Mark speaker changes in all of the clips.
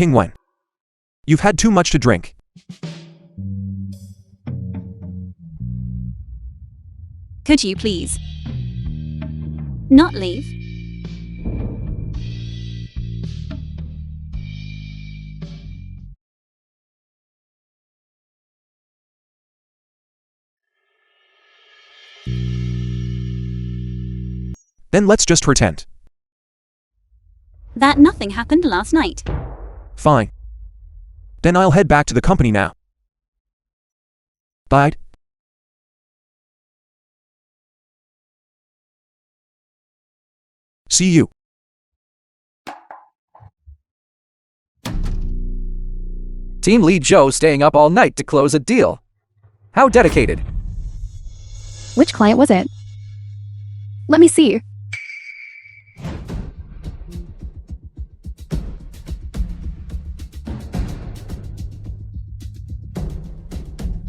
Speaker 1: King Wen. You've had too much to drink.
Speaker 2: Could you please not leave?
Speaker 1: Then let's just pretend.
Speaker 2: That nothing happened last night.
Speaker 1: Fine. Then I'll head back to the company now. Bye. See you.
Speaker 3: Team lead Joe staying up all night to close a deal. How dedicated.
Speaker 4: Which client was it? Let me see.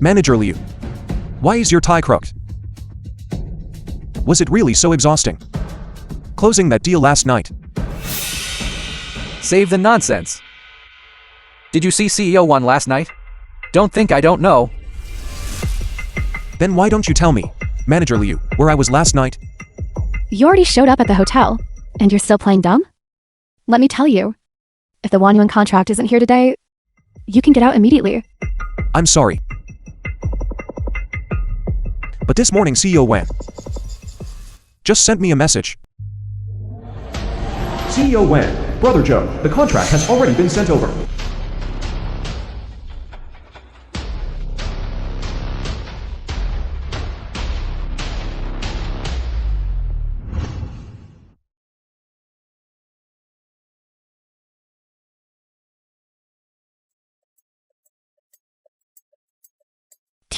Speaker 1: Manager Liu. Why is your tie crooked? Was it really so exhausting? Closing that deal last night.
Speaker 3: Save the nonsense. Did you see CEO 1 last night? Don't think I don't know.
Speaker 1: Then why don't you tell me, Manager Liu, where I was last night?
Speaker 4: You already showed up at the hotel, and you're still playing dumb? Let me tell you, if the Won Yuan contract isn't here today, you can get out immediately.
Speaker 1: I'm sorry. But this morning CEO Wan just sent me a message. CEO Wan, Brother Joe, the contract has already been sent over.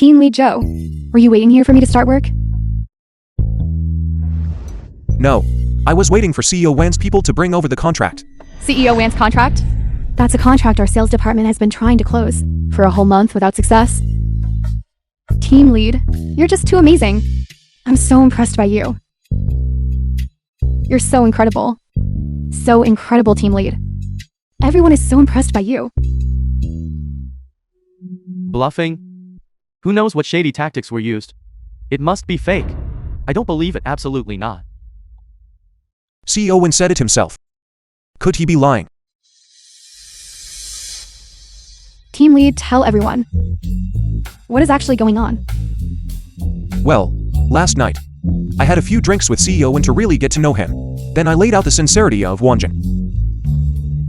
Speaker 4: Team lead Joe, were you waiting here for me to start work?
Speaker 1: No, I was waiting for CEO Wan's people to bring over the contract.
Speaker 4: CEO Wan's contract? That's a contract our sales department has been trying to close for a whole month without success. Team lead, you're just too amazing. I'm so impressed by you. You're so incredible. So incredible, team lead. Everyone is so impressed by you.
Speaker 5: Bluffing? Who knows what shady tactics were used? It must be fake. I don't believe it, absolutely not.
Speaker 1: CEO Wan said it himself. Could he be lying?
Speaker 4: Team lead, tell everyone. What is actually going on?
Speaker 1: Well, last night, I had a few drinks with CEO Wan to really get to know him. Then I laid out the sincerity of Wanjing.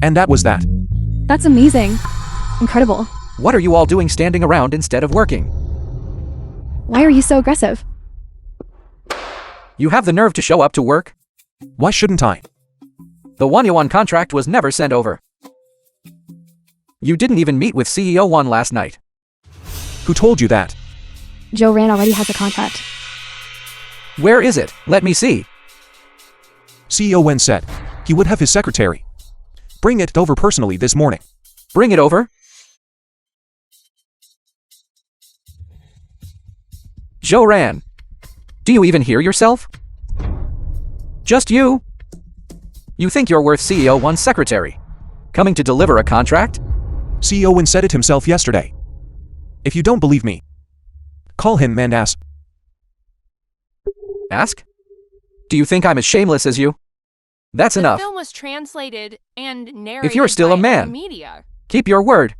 Speaker 1: And that was that.
Speaker 4: That's amazing. Incredible.
Speaker 3: What are you all doing standing around instead of working?
Speaker 4: Why are you so aggressive?
Speaker 3: You have the nerve to show up to work?
Speaker 1: Why shouldn't I?
Speaker 3: The Won Yuan contract was never sent over. You didn't even meet with CEO 1 last night.
Speaker 1: Who told you that?
Speaker 4: Joe Ran already has a contract.
Speaker 3: Where is it? Let me see.
Speaker 1: CEO Wan said he would have his secretary bring it over personally this morning.
Speaker 3: Bring it over. Joe Ran. Do you even hear yourself? Just you? You think you're worth CEO 1's secretary? Coming to deliver a contract?
Speaker 1: CEO Wan said it himself yesterday. If you don't believe me, call him and ask.
Speaker 3: Ask? Do you think I'm as shameless as you? That's enough.
Speaker 6: The film was translated and narrated
Speaker 3: If you're still
Speaker 6: by
Speaker 3: a man,
Speaker 6: media.
Speaker 3: keep your word.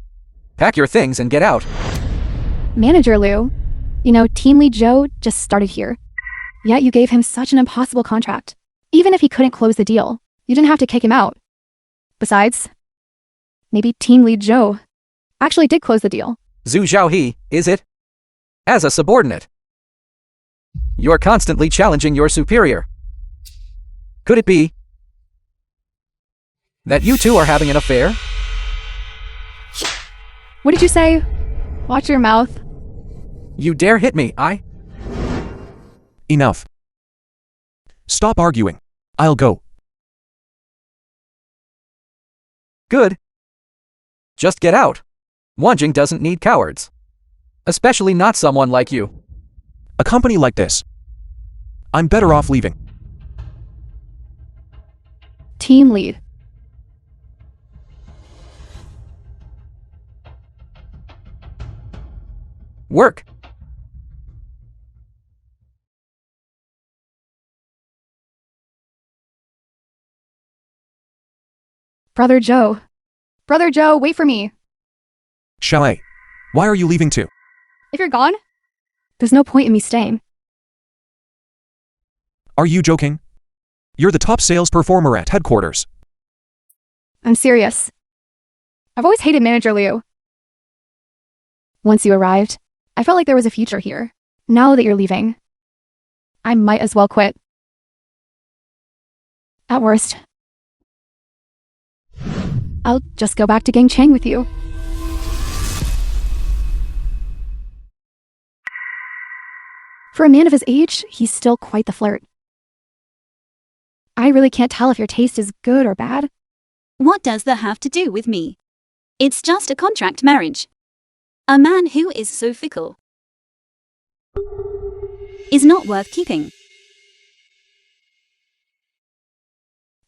Speaker 3: Pack your things and get out.
Speaker 4: Manager Liu, you know, Team Lead Joe just started here. Yet you gave him such an impossible contract. Even if he couldn't close the deal, you didn't have to kick him out. Besides, maybe Team Lead Joe actually did close the deal.
Speaker 3: Zhu Xiaohe, is it? As a subordinate. You're constantly challenging your superior. Could it be that you two are having an affair?
Speaker 4: What did you say? Watch your mouth.
Speaker 3: You dare hit me,
Speaker 1: Enough. Stop arguing. I'll go.
Speaker 3: Good. Just get out. Wanjing doesn't need cowards. Especially not someone like you.
Speaker 1: A company like this, I'm better off leaving.
Speaker 4: Team Lead.
Speaker 3: Work.
Speaker 4: Brother Joe. Brother Joe, wait for me.
Speaker 1: Chalet. Why are you leaving too?
Speaker 4: If you're gone, there's no point in me staying.
Speaker 1: Are you joking? You're the top sales performer at headquarters.
Speaker 4: I'm serious. I've always hated Manager Liu. Once you arrived, I felt like there was a future here. Now that you're leaving, I might as well quit. At worst, I'll just go back to Gang Chang with you. For a man of his age, he's still quite the flirt. I really can't tell if your taste is good or bad.
Speaker 2: What does that have to do with me? It's just a contract marriage. A man who is so fickle is not worth keeping.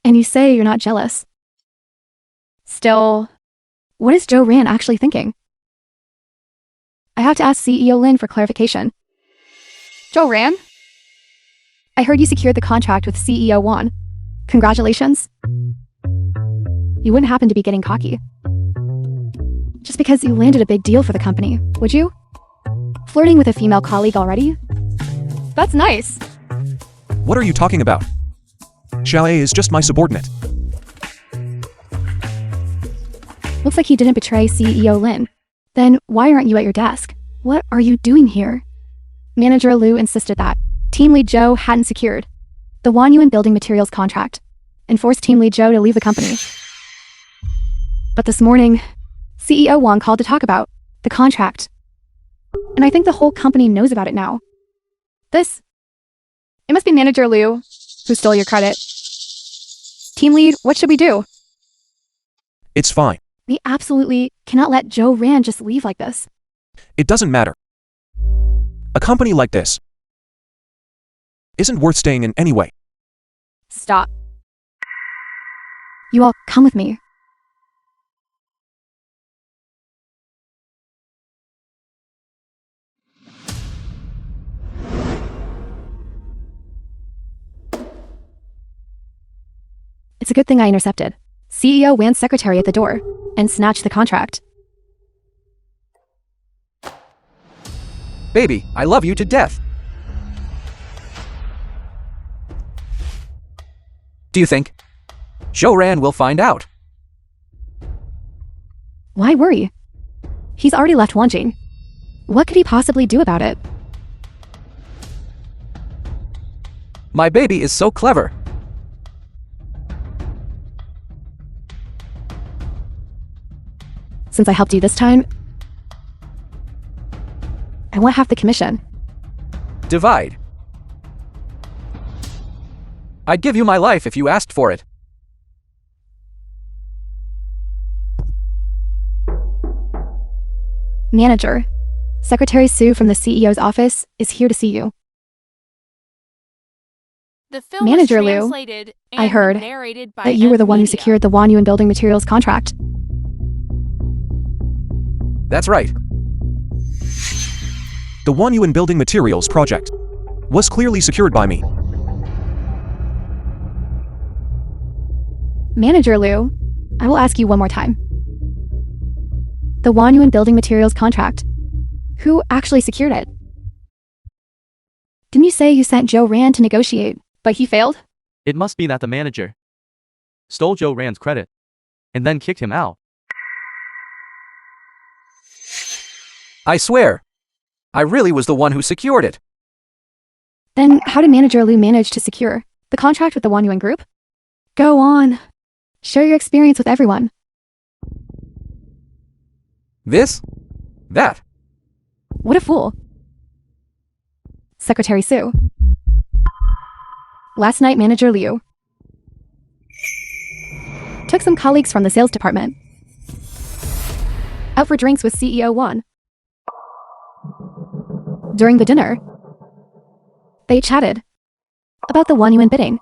Speaker 4: And you say you're not jealous. Still, what is Joe Ran actually thinking? I have to ask CEO Lin for clarification. Joe Ran? I heard you secured the contract with CEO Wan. Congratulations. You wouldn't happen to be getting cocky. Just because you landed a big deal for the company, would you? Flirting with a female colleague already? That's nice.
Speaker 1: What are you talking about? Chalet is just my subordinate.
Speaker 4: Looks like he didn't betray CEO Lin. Then why aren't you at your desk? What are you doing here? Manager Liu insisted that Team Lead Joe hadn't secured the Wanyuan building materials contract and forced Team Lead Joe to leave the company. But this morning, CEO Wang called to talk about the contract. And I think the whole company knows about it now. It must be Manager Liu who stole your credit. Team Lead, what should we do?
Speaker 1: It's fine.
Speaker 4: We absolutely cannot let Joe Ran just leave like this.
Speaker 1: It doesn't matter. A company like this isn't worth staying in anyway.
Speaker 4: Stop. You all come with me. It's a good thing I intercepted CEO Wan's secretary at the door and snatched the contract.
Speaker 3: Baby, I love you to death. Do you think Joe Ran will find out?
Speaker 4: Why worry? He's already left Wanjing. What could he possibly do about it?
Speaker 3: My baby is so clever.
Speaker 4: Since I helped you this time, I want half the commission.
Speaker 3: Divide. I'd give you my life if you asked for it.
Speaker 4: Manager, Secretary Sue from the CEO's office is here to see you.
Speaker 6: The film
Speaker 4: Manager
Speaker 6: was
Speaker 4: Liu,
Speaker 6: translated
Speaker 4: I
Speaker 6: and
Speaker 4: heard
Speaker 6: narrated by
Speaker 4: that you were the one who
Speaker 6: Media.
Speaker 4: secured the Wanyuan building materials contract.
Speaker 3: That's right.
Speaker 1: The Wanyuan building materials project was clearly secured by me.
Speaker 4: Manager Liu, I will ask you one more time. The Wanyuan building materials contract. Who actually secured it? Didn't you say you sent Joe Ran to negotiate, but he failed?
Speaker 5: It must be that the manager stole Joe Ran's credit and then kicked him out.
Speaker 3: I swear, I really was the one who secured it.
Speaker 4: Then how did Manager Liu manage to secure the contract with the Wanyuan group? Go on. Share your experience with everyone.
Speaker 3: This? That?
Speaker 4: What a fool. Secretary Sue. Last night, Manager Liu took some colleagues from the sales department out for drinks with CEO Wan. During the dinner, they chatted about the Wanyuan bidding.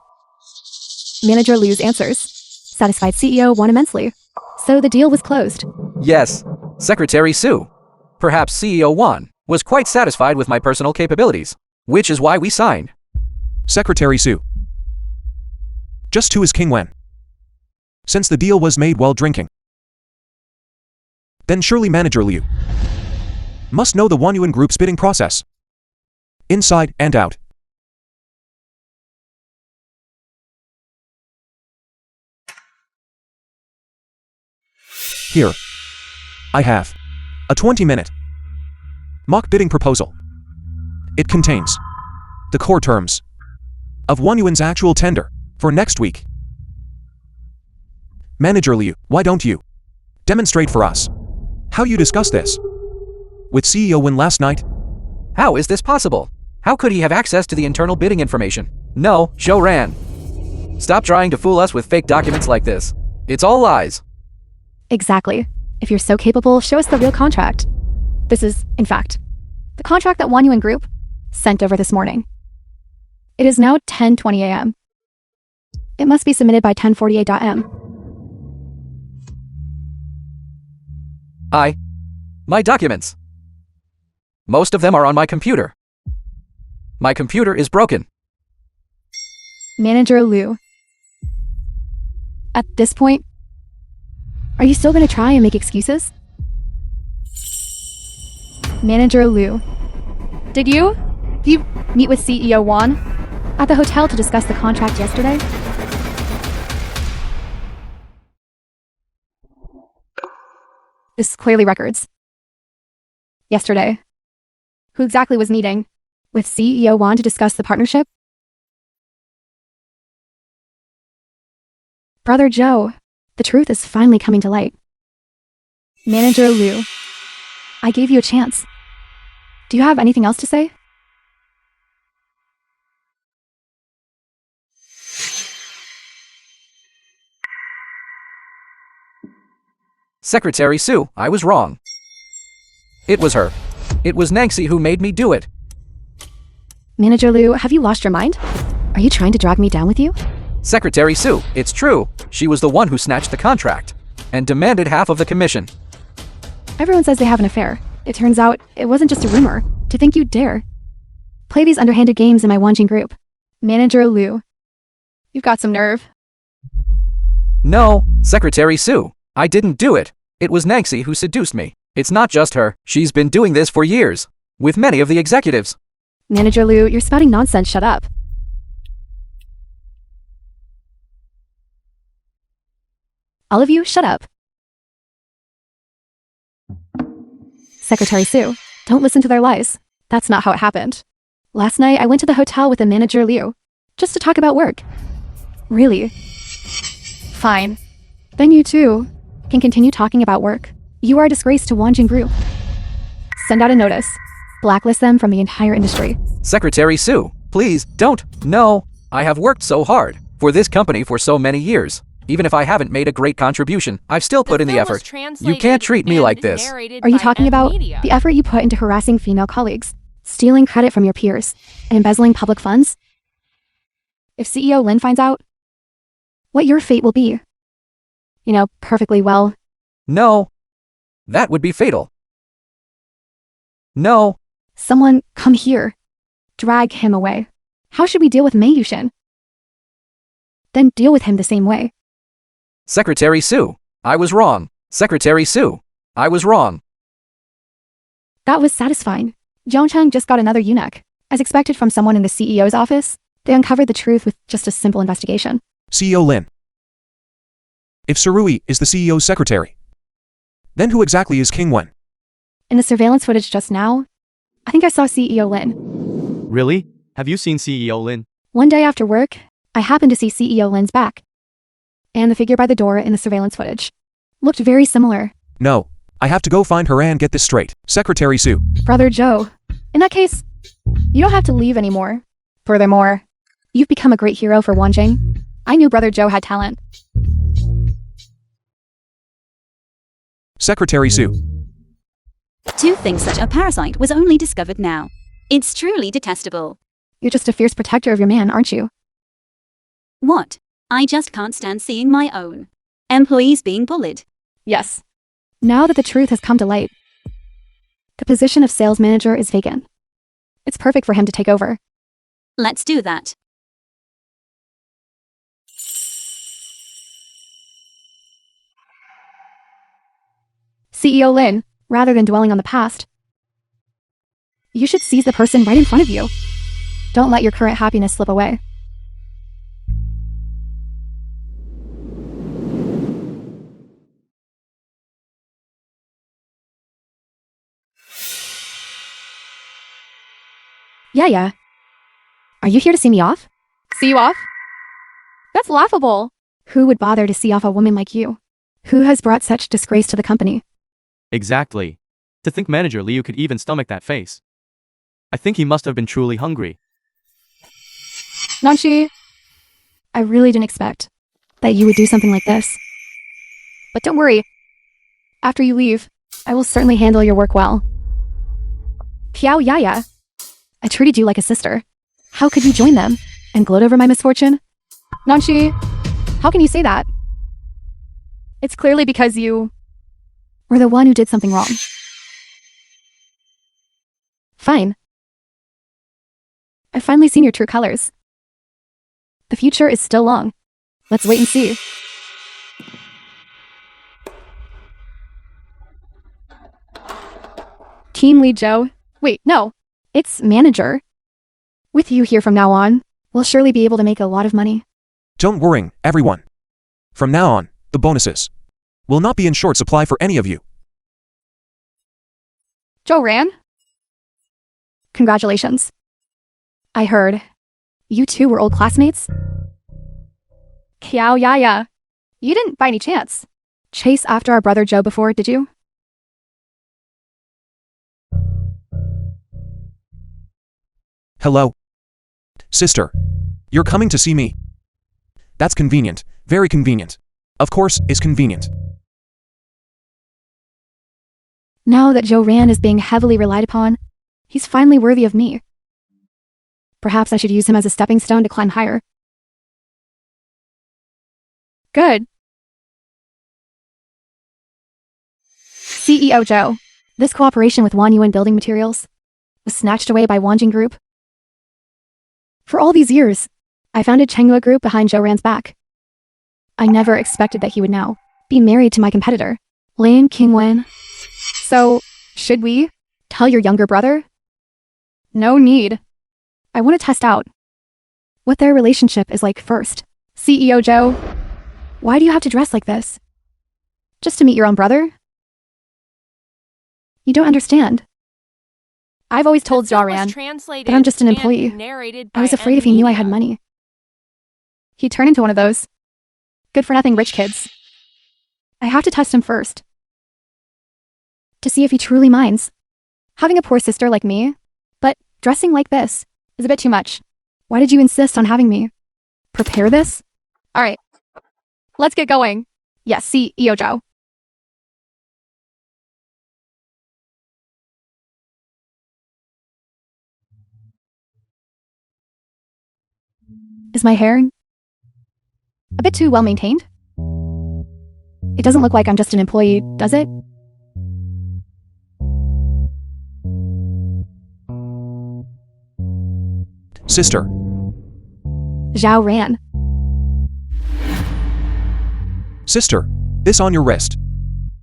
Speaker 4: Manager Liu's answers satisfied CEO Wan immensely, so the deal was closed.
Speaker 3: Yes, Secretary Sue. Perhaps CEO Wan was quite satisfied with my personal capabilities, which is why we signed.
Speaker 1: Secretary Sue. Just who is King Wen? Since the deal was made while drinking, then surely Manager Liu must know the Wanyuan Group's bidding process, inside and out. Here, I have a 20-minute mock bidding proposal. It contains the core terms of Wanyuan's actual tender for next week. Manager Liu, why don't you demonstrate for us how you discussed this with CEO Wen last night?
Speaker 3: How is this possible? How could he have access to the internal bidding information? No, Zhou Ran. Stop trying to fool us with fake documents like this. It's all lies.
Speaker 4: Exactly. If you're so capable, show us the real contract. This is, in fact, the contract that Wanyuan Group sent over this morning. It is now 10:20 a.m. It must be submitted by 10:48 a.m.
Speaker 3: My documents. Most of them are on my computer. My computer is broken.
Speaker 4: Manager Liu. At this point, are you still going to try and make excuses? Manager Liu. Did you meet with CEO Wan at the hotel to discuss the contract yesterday? This clearly records. Yesterday. Who exactly was meeting with CEO Wan to discuss the partnership? Brother Joe, the truth is finally coming to light. Manager Liu, I gave you a chance. Do you have anything else to say?
Speaker 3: Secretary Sue, I was wrong. It was her. It was Nancy who made me do it.
Speaker 4: Manager Liu, have you lost your mind? Are you trying to drag me down with you?
Speaker 3: Secretary Sue, it's true. She was the one who snatched the contract and demanded half of the commission.
Speaker 4: Everyone says they have an affair. It turns out it wasn't just a rumor. To think you'd dare play these underhanded games in my Wanjing group. Manager Liu, you've got some nerve.
Speaker 3: No, Secretary Sue, I didn't do it. It was Nancy who seduced me. It's not just her. She's been doing this for years. With many of the executives.
Speaker 4: Manager Liu, you're spouting nonsense. Shut up. All of you, shut up. Secretary Sue, don't listen to their lies. That's not how it happened. Last night, I went to the hotel with the Manager Liu, just to talk about work. Really? Fine. Then you too can continue talking about work. You are a disgrace to Wanjing Group. Send out a notice. Blacklist them from the entire industry.
Speaker 3: Secretary Sue, please, don't. No, I have worked so hard for this company for so many years. Even if I haven't made a great contribution, I've still put in the effort. You can't treat me like this.
Speaker 4: Are you talking about the effort you put into harassing female colleagues, stealing credit from your peers, and embezzling public funds? If CEO Lin finds out, what your fate will be. You know perfectly well.
Speaker 3: No. That would be fatal. No.
Speaker 4: Someone, come here. Drag him away. How should we deal with Mei Yushin? Then deal with him the same way.
Speaker 3: Secretary Sue, I was wrong. Secretary Sue, I was wrong.
Speaker 4: That was satisfying. Zhongcheng just got another eunuch. As expected from someone in the CEO's office, they uncovered the truth with just a simple investigation.
Speaker 1: CEO Lin. If Surui is the CEO's secretary, then who exactly is King Wen?
Speaker 4: In the surveillance footage just now, I think I saw CEO Lin.
Speaker 5: Really? Have you seen CEO Lin?
Speaker 4: One day after work, I happened to see CEO Lin's back. And the figure by the door in the surveillance footage looked very similar.
Speaker 1: No, I have to go find her and get this straight. Secretary Sue.
Speaker 4: Brother Joe, in that case, you don't have to leave anymore. Furthermore, you've become a great hero for Wanjing. I knew Brother Joe had talent.
Speaker 1: Secretary Sue.
Speaker 2: To think such a parasite was only discovered now. It's truly detestable.
Speaker 4: You're just a fierce protector of your man, aren't you?
Speaker 2: What? I just can't stand seeing my own employees being bullied.
Speaker 4: Yes. Now that the truth has come to light, The position of sales manager is vacant. It's perfect for him to take over.
Speaker 2: Let's do that.
Speaker 4: CEO Lin, rather than dwelling on the past, you should seize the person right in front of you. Don't let your current happiness slip away. Yeah. Are you here to see me off? See you off? That's laughable. Who would bother to see off a woman like you? Who has brought such disgrace to the company?
Speaker 5: Exactly. To think Manager Liu could even stomach that face. I think he must have been truly hungry.
Speaker 4: Nanshi, I really didn't expect that you would do something like this. But don't worry. After you leave, I will certainly handle your work well. Piao Yaya, I treated you like a sister. How could you join them and gloat over my misfortune? Nanshi, how can you say that? It's clearly because you were the one who did something wrong. Fine. I've finally seen your true colors. The future is still long. Let's wait and see. Team lead Joe. Wait, no. It's manager. With you here from now on, we'll surely be able to make a lot of money.
Speaker 1: Don't worry, everyone. From now on, the bonuses will not be in short supply for any of you.
Speaker 4: Joe Ran? Congratulations. I heard you two were old classmates? Kiao Yaya, you didn't by any chance chase after our brother Joe before, did you?
Speaker 1: Hello? Sister. You're coming to see me. That's convenient. Very convenient. Of course, it's convenient.
Speaker 4: Now that Joe Ran is being heavily relied upon, he's finally worthy of me. Perhaps I should use him as a stepping stone to climb higher. Good. CEO Joe, this cooperation with Wanyuan Building Materials was snatched away by Wanjing Group. For all these years, I founded Chenghua Group behind Joe Ran's back. I never expected that he would now be married to my competitor, Lin Qingwen. So, should we tell your younger brother? No need. I want to test out what their relationship is like first. CEO Joe, why do you have to dress like this? Just to meet your own brother? You don't understand. I've always told Zaran that I'm just an employee. I was afraid if he knew I had money, he'd turn into one of those good-for-nothing rich kids. I have to test him first to see if he truly minds having a poor sister like me, but dressing like this is a bit too much. Why did you insist on having me prepare this? All right, let's get going. Yes, CEO Joe. Is my hair a bit too well maintained? It doesn't look like I'm just an employee, does it?
Speaker 1: Sister.
Speaker 4: Zhao Ran.
Speaker 1: Sister, this on your wrist.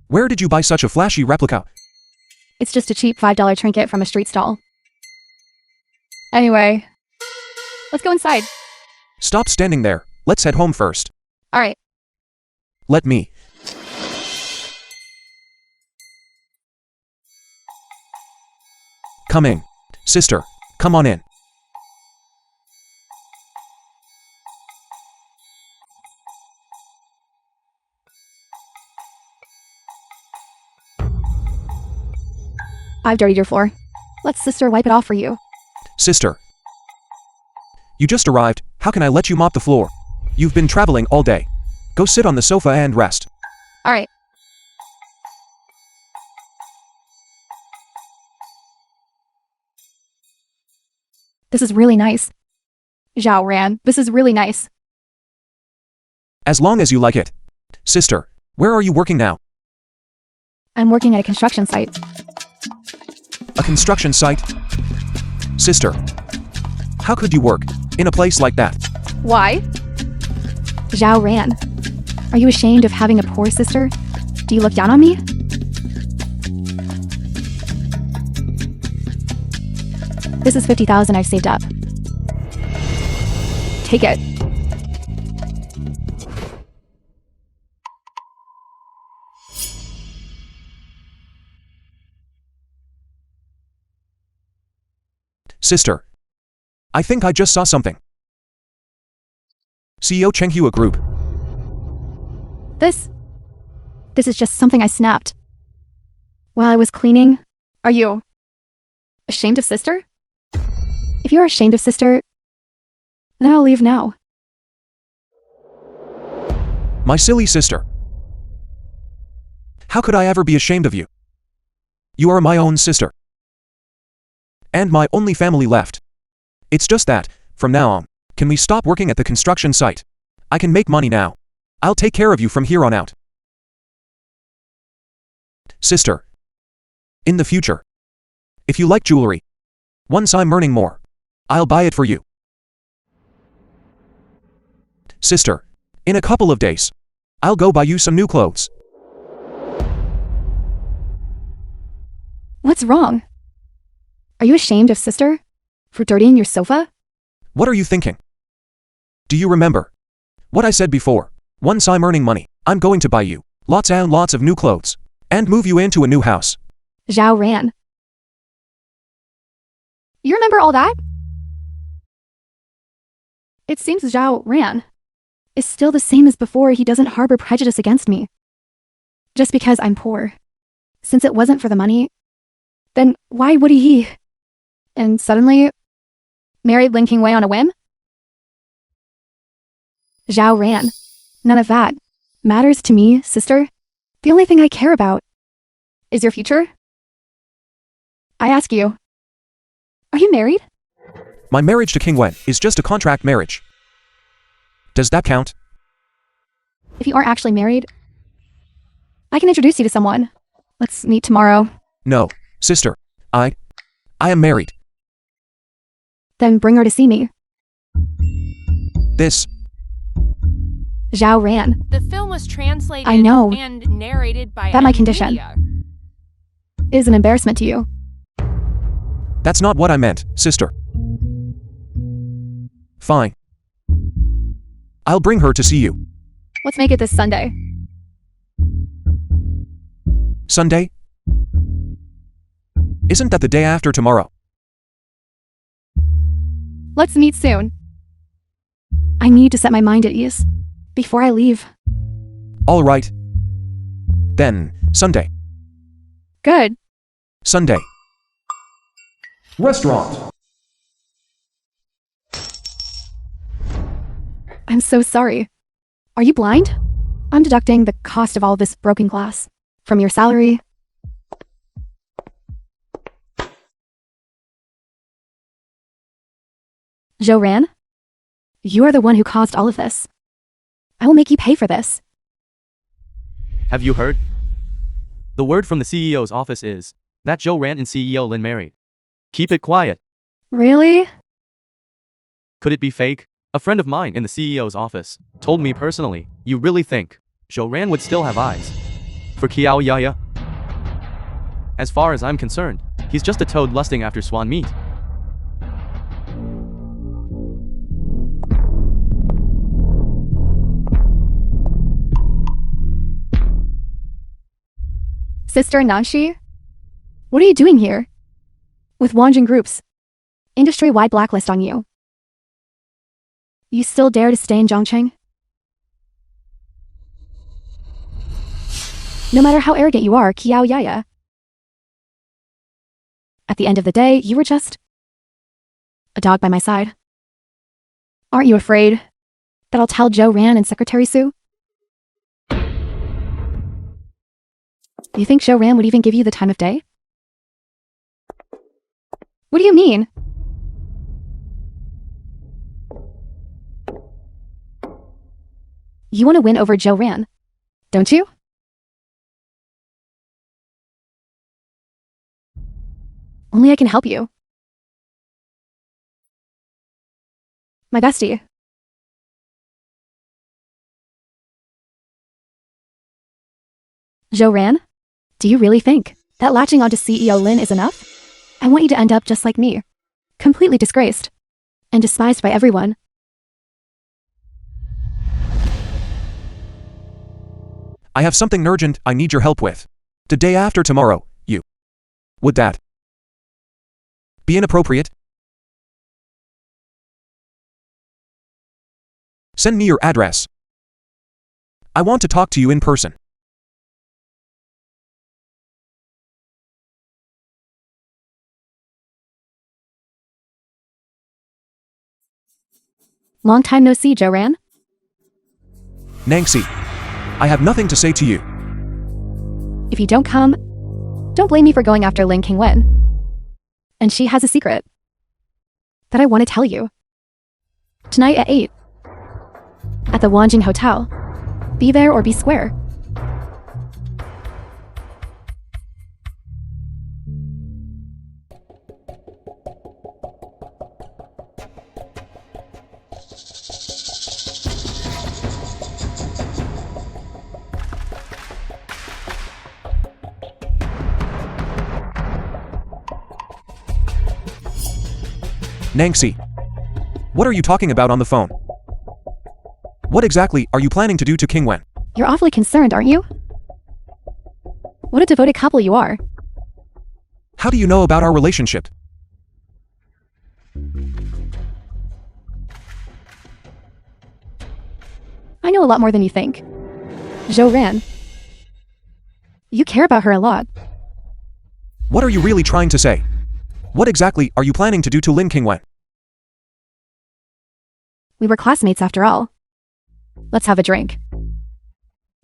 Speaker 1: Where did you buy such a flashy replica?
Speaker 4: It's just a cheap $5 trinket from a street stall. Anyway, let's go inside.
Speaker 1: Stop standing there. Let's head home first.
Speaker 4: All right.
Speaker 1: Let me. Come in. Sister, come on in.
Speaker 4: I've dirtied your floor. Let sister wipe it off for you.
Speaker 1: Sister. You just arrived. How can I let you mop the floor? You've been traveling all day. Go sit on the sofa and rest.
Speaker 4: All right. This is really nice. Zhao Ran, this is really nice.
Speaker 1: As long as you like it. Sister, where are you working now?
Speaker 4: I'm working at a construction site.
Speaker 1: A construction site? Sister, how could you work in a place like that?
Speaker 4: Why? Zhao Ran. Are you ashamed of having a poor sister? Do you look down on me? This is 50,000 I've saved up. Take it.
Speaker 1: Sister, I think I just saw something. CEO Chenghua Group.
Speaker 4: This is just something I snapped. While I was cleaning. Are you ashamed of sister? If you're ashamed of sister, then I'll leave now.
Speaker 1: My silly sister. How could I ever be ashamed of you? You are my own sister. And my only family left. It's just that, from now on, can we stop working at the construction site? I can make money now. I'll take care of you from here on out. Sister. In the future. If you like jewelry. Once I'm earning more. I'll buy it for you. Sister. In a couple of days. I'll go buy you some new clothes.
Speaker 4: What's wrong? Are you ashamed of sister? For dirtying your sofa?
Speaker 1: What are you thinking? Do you remember what I said before? Once I'm earning money, I'm going to buy you lots and lots of new clothes and move you into a new house.
Speaker 4: Zhao Ran. You remember all that? It seems Zhao Ran is still the same as before. He doesn't harbor prejudice against me. Just because I'm poor. Since it wasn't for the money, then why would he? And suddenly, married Lin Qingwei on a whim? Zhao Ran. None of that matters to me, sister. The only thing I care about is your future. I ask you, are you married?
Speaker 1: My marriage to King Wen is just a contract marriage. Does that count?
Speaker 4: If you aren't actually married, I can introduce you to someone. Let's meet tomorrow.
Speaker 1: No, sister. I am married.
Speaker 4: Then bring her to see me.
Speaker 1: This.
Speaker 4: Zhao Ran.
Speaker 6: The film was translated
Speaker 4: I know.
Speaker 6: and narrated by
Speaker 4: That my condition.
Speaker 6: Amelia.
Speaker 4: Is an embarrassment to you.
Speaker 1: That's not what I meant, sister. Fine. I'll bring her to see you.
Speaker 4: Let's make it this Sunday.
Speaker 1: Sunday? Isn't that the day after tomorrow?
Speaker 4: Let's meet soon. I need to set my mind at ease before I leave.
Speaker 1: All right. Then, Sunday.
Speaker 4: Good.
Speaker 1: Sunday. Restaurant.
Speaker 4: I'm so sorry. Are you blind? I'm deducting the cost of all this broken glass from your salary. Zhou Ran, you are the one who caused all of this. I will make you pay for this.
Speaker 5: Have you heard? The word from the CEO's office is that Joe Rant and CEO Lin married. Keep it quiet.
Speaker 4: Really?
Speaker 5: Could it be fake? A friend of mine in the CEO's office told me personally, you really think Zhou Ran would still have eyes for Kiao Yaya? As far as I'm concerned, he's just a toad lusting after swan meat.
Speaker 4: Sister Nanshi? What are you doing here? With Wanjin Group's industry-wide blacklist on you. You still dare to stay in Zhongcheng? No matter how arrogant you are, Kiao Yaya. At the end of the day, you were just a dog by my side. Aren't you afraid that I'll tell Zhou Ran and Secretary Su? Do you think Zhou Ran would even give you the time of day? What do you mean? You want to win over Zhou Ran, don't you? Only I can help you. My bestie. Joran, do you really think that latching onto CEO Lin is enough? I want you to end up just like me, completely disgraced and despised by everyone.
Speaker 1: I have something urgent I need your help with. The day after tomorrow, you. Would that be inappropriate? Send me your address. I want to talk to you in person.
Speaker 4: Long time no see, Joran.
Speaker 1: Nancy, I have nothing to say to you.
Speaker 4: If you don't come, don't blame me for going after Lin Qingwen. And she has a secret that I want to tell you. Tonight at 8. At the Wanjing Hotel. Be there or be square.
Speaker 1: Nancy, what are you talking about on the phone? What exactly are you planning to do to Qingwen?
Speaker 4: You're awfully concerned, aren't you? What a devoted couple you are.
Speaker 1: How do you know about our relationship?
Speaker 4: I know a lot more than you think. Joran. You care about her a lot.
Speaker 1: What are you really trying to say? What exactly are you planning to do to Lin Qingwen?
Speaker 4: We were classmates after all. Let's have a drink.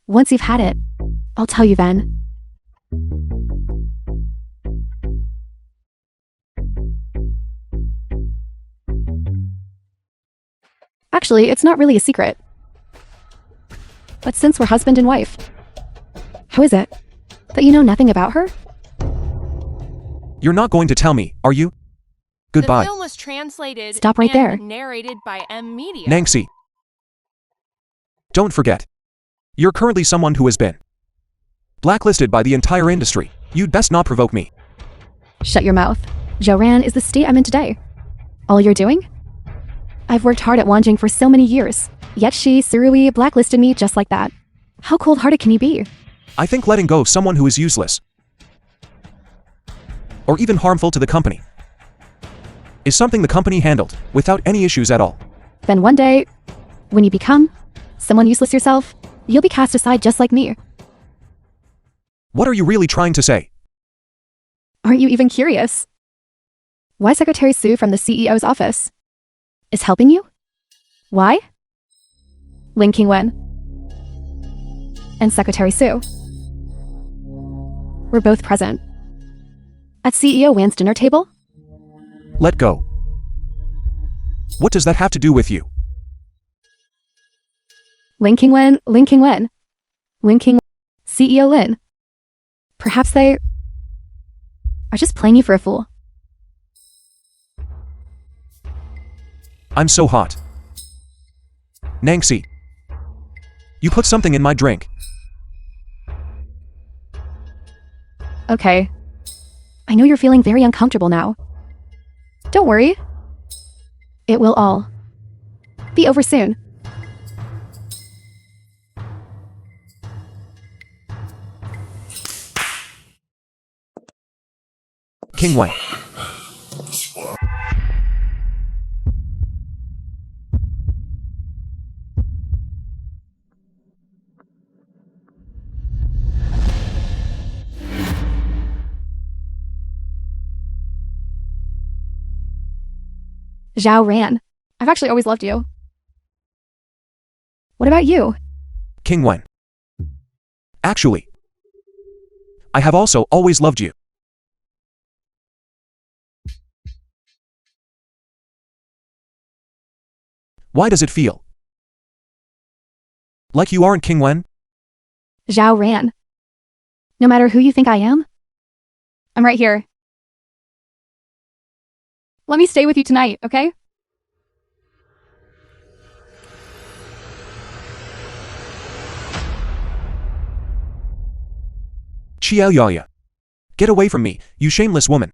Speaker 4: Once you've had it, I'll tell you then. Actually, it's not really a secret. But since we're husband and wife, how is it that you know nothing about her?
Speaker 1: You're not going to tell me, are you? Goodbye.
Speaker 6: The film was translated
Speaker 4: Stop right
Speaker 6: and
Speaker 4: there.
Speaker 6: narrated by M Media.
Speaker 1: Nancy. Don't forget. You're currently someone who has been blacklisted by the entire industry. You'd best not provoke me.
Speaker 4: Shut your mouth. Joran is the state I'm in today. All you're doing? I've worked hard at Wanjing for so many years, yet she, Surui, blacklisted me just like that. How cold-hearted can you be?
Speaker 1: I think letting go of someone who is useless or even harmful to the company is something the company handled without any issues at all.
Speaker 4: Then one day, when you become someone useless yourself, you'll be cast aside just like me.
Speaker 1: What are you really trying to say?
Speaker 4: Aren't you even curious? Why Secretary Su from the CEO's office is helping you? Why? Lin Qingwen and Secretary Su were both present at CEO Wan's dinner table.
Speaker 1: Let go. What does that have to do with you?
Speaker 4: Lin Qingwen, CEO Lin. Perhaps they are just playing you for a fool.
Speaker 1: I'm so hot. Nancy. You put something in my drink.
Speaker 4: Okay. I know you're feeling very uncomfortable now. Don't worry. It will all be over soon.
Speaker 1: Qingwen.
Speaker 4: Zhao Ran. I've actually always loved you. What about you?
Speaker 1: Qingwen. Actually, I have also always loved you. Why does it feel like you aren't Qingwen?
Speaker 4: Zhao Ran. No matter who you think I am, I'm right here. Let me stay with you tonight, okay?
Speaker 1: Chiao Yaya. Get away from me, you shameless woman.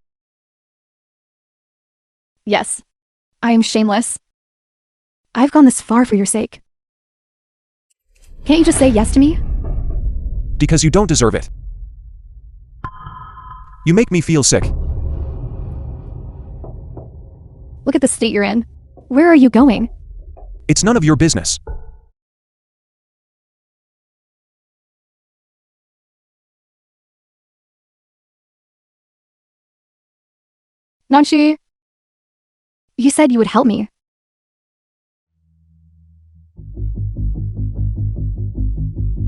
Speaker 4: Yes, I am shameless. I've gone this far for your sake. Can't you just say yes to me?
Speaker 1: Because you don't deserve it. You make me feel sick.
Speaker 4: Look at the state you're in. Where are you going?
Speaker 1: It's none of your business.
Speaker 4: Nanshi, you said you would help me.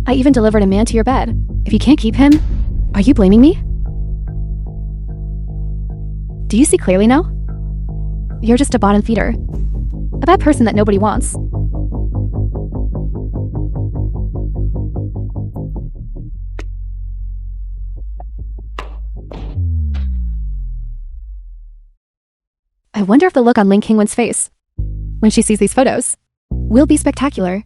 Speaker 4: I even delivered a man to your bed. If you can't keep him, are you blaming me? Do you see clearly now? You're just a bottom feeder. A bad person that nobody wants. I wonder if the look on Ling Qingwen's face, when she sees these photos, will be spectacular.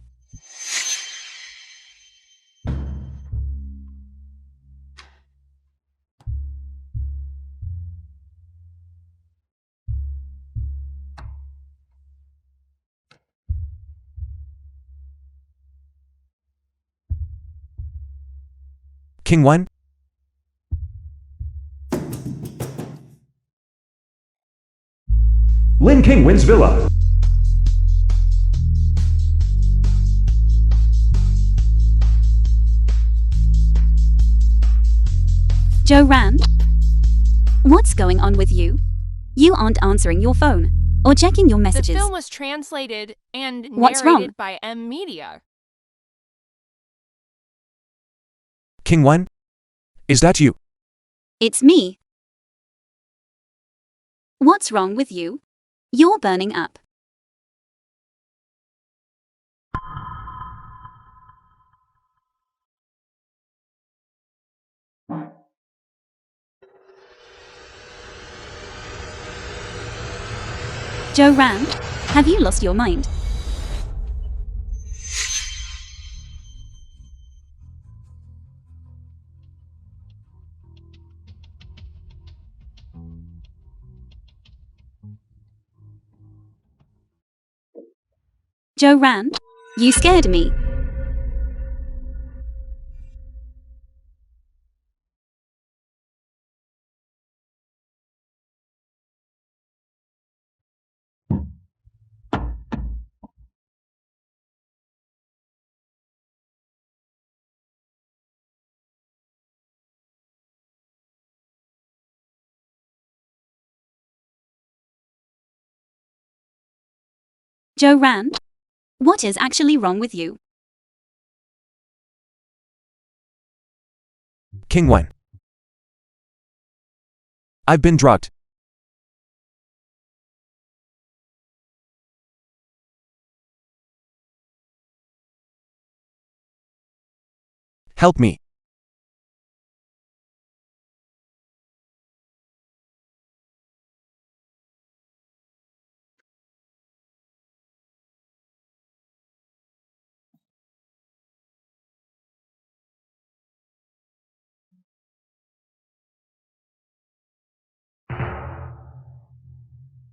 Speaker 1: King Wen?
Speaker 7: Lin Kingwen's villa.
Speaker 2: Joanne? What's going on with you? You aren't answering your phone or checking your
Speaker 6: The
Speaker 2: messages.
Speaker 6: film was translated and
Speaker 2: What's
Speaker 6: narrated
Speaker 2: wrong?
Speaker 6: by M Media.
Speaker 1: King Wen? Is that you?
Speaker 2: It's me. What's wrong with you? You're burning up. Joanne, have you lost your mind? Joanne, you scared me. Joanne, what is actually wrong with you?
Speaker 1: King Wen. I've been drugged. Help me.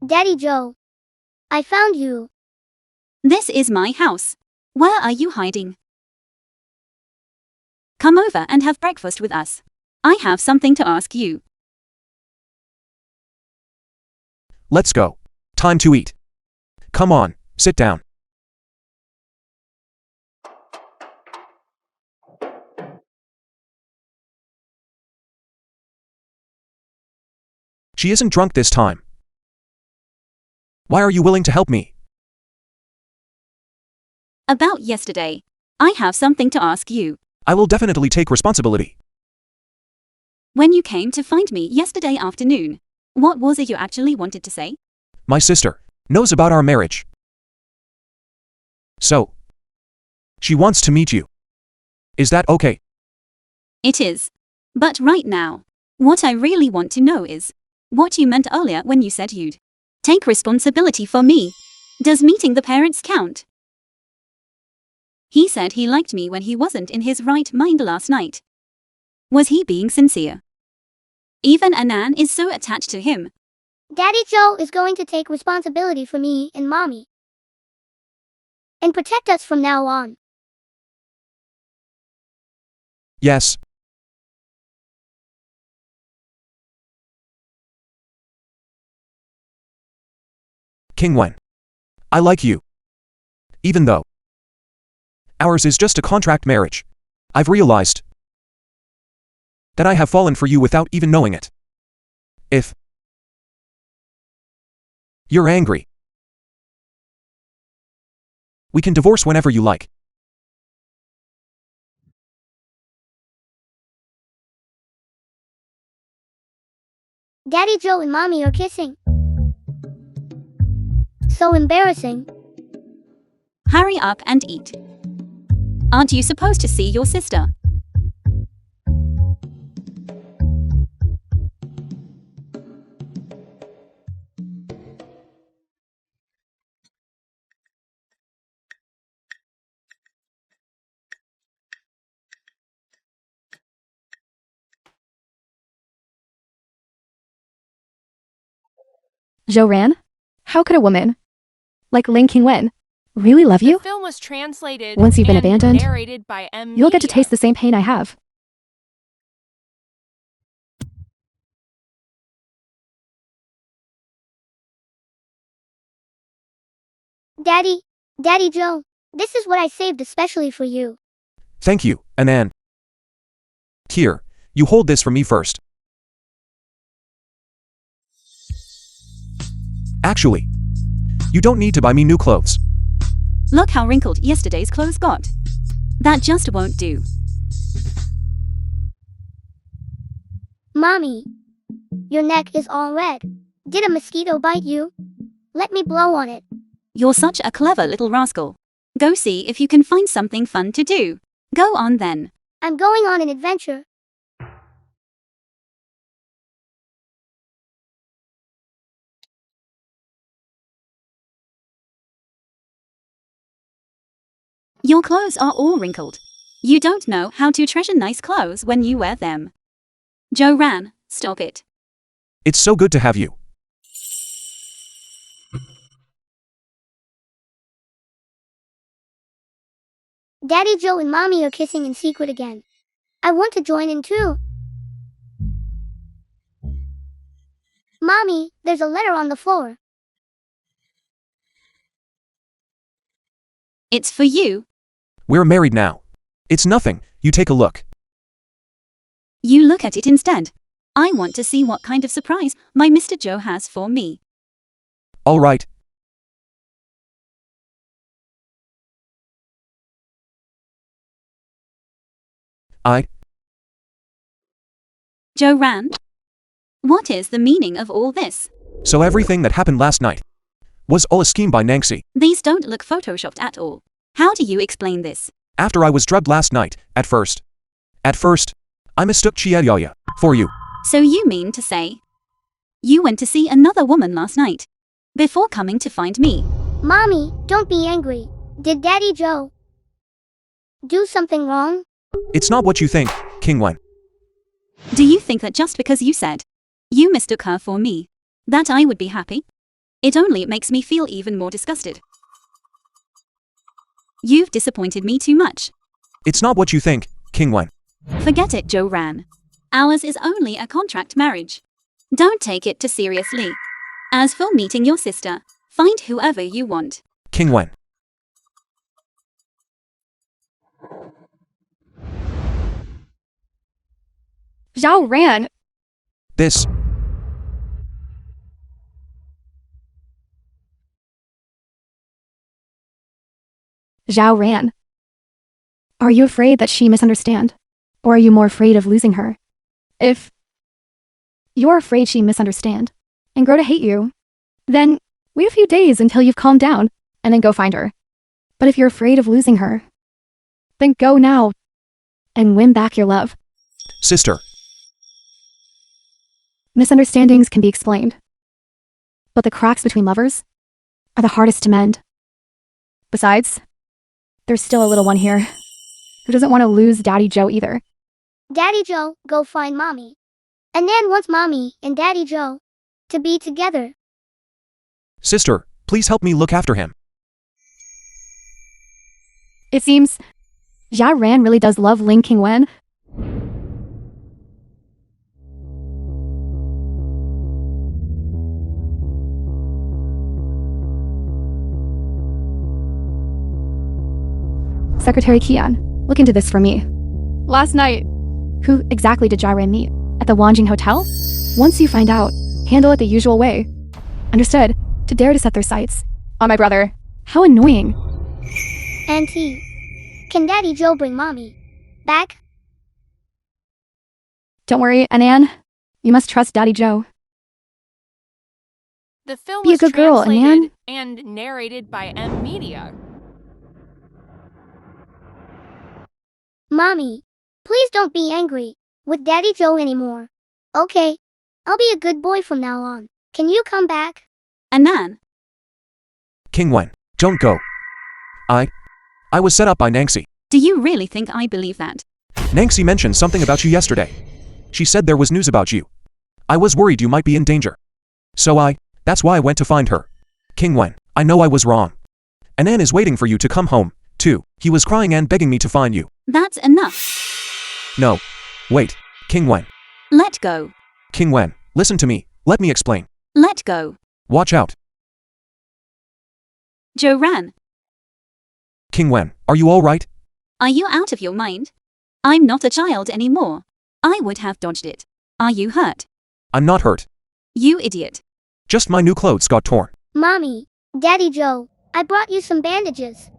Speaker 8: Daddy Joe, I found you.
Speaker 2: This is my house. Where are you hiding? Come over and have breakfast with us. I have something to ask you.
Speaker 1: Let's go. Time to eat. Come on, sit down. She isn't drunk this time. Why are you willing to help me?
Speaker 2: About yesterday, I have something to ask you.
Speaker 1: I will definitely take responsibility.
Speaker 2: When you came to find me yesterday afternoon, what was it you actually wanted to say?
Speaker 1: My sister knows about our marriage. So, she wants to meet you. Is that okay?
Speaker 2: It is. But right now, what I really want to know is what you meant earlier when you said you'd Take responsibility for me. Does meeting the parents count? He said he liked me when he wasn't in his right mind last night. Was he being sincere? Even Anan is so attached to him.
Speaker 8: Daddy Joe is going to take responsibility for me and Mommy. And protect us from now on.
Speaker 1: Yes. King Wen. I like you. Even though ours is just a contract marriage, I've realized that I have fallen for you without even knowing it. If you're angry, we can divorce whenever you like.
Speaker 8: Daddy Joe and Mommy are kissing. So embarrassing.
Speaker 2: Hurry up and eat. Aren't you supposed to see your sister?
Speaker 4: Joran? How could a woman like Ling Qingwen really love you?
Speaker 6: The film was translated
Speaker 4: Once you've been
Speaker 6: and
Speaker 4: abandoned,
Speaker 6: narrated by M.
Speaker 4: You'll get to
Speaker 6: Media.
Speaker 4: taste the same pain I have.
Speaker 8: Daddy Joe, this is what I saved especially for you.
Speaker 1: Thank you, Anan. Here, you hold this for me first. Actually, you don't need to buy me new clothes.
Speaker 2: Look how wrinkled yesterday's clothes got. That just won't do.
Speaker 8: Mommy, your neck is all red. Did a mosquito bite you? Let me blow on it.
Speaker 2: You're such a clever little rascal. Go see if you can find something fun to do. Go on then.
Speaker 8: I'm going on an adventure.
Speaker 2: Your clothes are all wrinkled. You don't know how to treasure nice clothes when you wear them. Joran, stop it.
Speaker 1: It's so good to have you.
Speaker 8: Daddy Joe and Mommy are kissing in secret again. I want to join in too. Mommy, there's a letter on the floor.
Speaker 2: It's for you.
Speaker 1: We're married now. It's nothing, you take a look.
Speaker 2: You look at it instead. I want to see what kind of surprise my Mr. Joe has for me.
Speaker 1: All right.
Speaker 2: Joran? What is the meaning of all this?
Speaker 1: So everything that happened last night was all a scheme by Nangxi.
Speaker 2: These don't look photoshopped at all. How do you explain this?
Speaker 1: After I was drugged last night, at first, I mistook Chiayaya for you.
Speaker 2: So you mean to say you went to see another woman last night before coming to find me?
Speaker 8: Mommy, don't be angry. Did Daddy Joe do something wrong?
Speaker 1: It's not what you think, King Wen.
Speaker 2: Do you think that just because you said you mistook her for me, that I would be happy? It only makes me feel even more disgusted. You've disappointed me too much.
Speaker 1: It's not what you think, King Wen.
Speaker 2: Forget it, Joran. Ours is only a contract marriage. Don't take it too seriously. As for meeting your sister, find whoever you want.
Speaker 1: King Wen.
Speaker 4: Zhao Ran.
Speaker 1: This.
Speaker 4: Zhao Ran. Are you afraid that she misunderstand? Or are you more afraid of losing her? If you're afraid she misunderstand and grow to hate you, then wait a few days until you've calmed down and then go find her. But if you're afraid of losing her, then go now and win back your love.
Speaker 1: Sister.
Speaker 4: Misunderstandings can be explained, But the cracks between lovers are the hardest to mend. Besides, there's still a little one here who doesn't want to lose Daddy Joe either.
Speaker 8: Daddy Joe, go find Mommy. And Nan wants Mommy and Daddy Joe to be together.
Speaker 1: Sister, please help me look after him.
Speaker 4: It seems Jia Ran really does love Ling Qingwen. Secretary Qian, look into this for me. Last night, who exactly did Jia Ran meet? At the Wanjing Hotel? Once you find out, handle it the usual way. Understood? To dare to set their sights on my brother. How annoying.
Speaker 8: Auntie, can Daddy Joe bring Mommy back?
Speaker 4: Don't worry, Anan. You must trust Daddy Joe.
Speaker 6: The film
Speaker 4: Be a
Speaker 6: was
Speaker 4: good girl,
Speaker 6: translated
Speaker 4: Ann.
Speaker 6: and narrated by M Media.
Speaker 8: Mommy, please don't be angry with Daddy Joe anymore. Okay, I'll be a good boy from now on. Can you come back?
Speaker 2: Anan,
Speaker 1: Qingwen, don't go. I was set up by Nangxi.
Speaker 2: do you really think I believe that?
Speaker 1: Nangxi mentioned something about you yesterday. She said there was news about you. I was worried you might be in danger. That's why I went to find her. Qingwen, I know I was wrong. Anan is waiting for you to come home, too. He was crying and begging me to find you.
Speaker 2: That's enough.
Speaker 1: No. Wait. Qingwen.
Speaker 2: Let go.
Speaker 1: Qingwen, listen to me. Let me explain.
Speaker 2: Let go.
Speaker 1: Watch out.
Speaker 2: Joe Ran,
Speaker 1: Qingwen, are you all right?
Speaker 2: are you out of your mind? I'm not a child anymore. I would have dodged it. Are you hurt?
Speaker 1: I'm not hurt.
Speaker 2: You idiot.
Speaker 1: Just my new clothes got torn.
Speaker 8: Mommy, Daddy Joe, I brought you some bandages.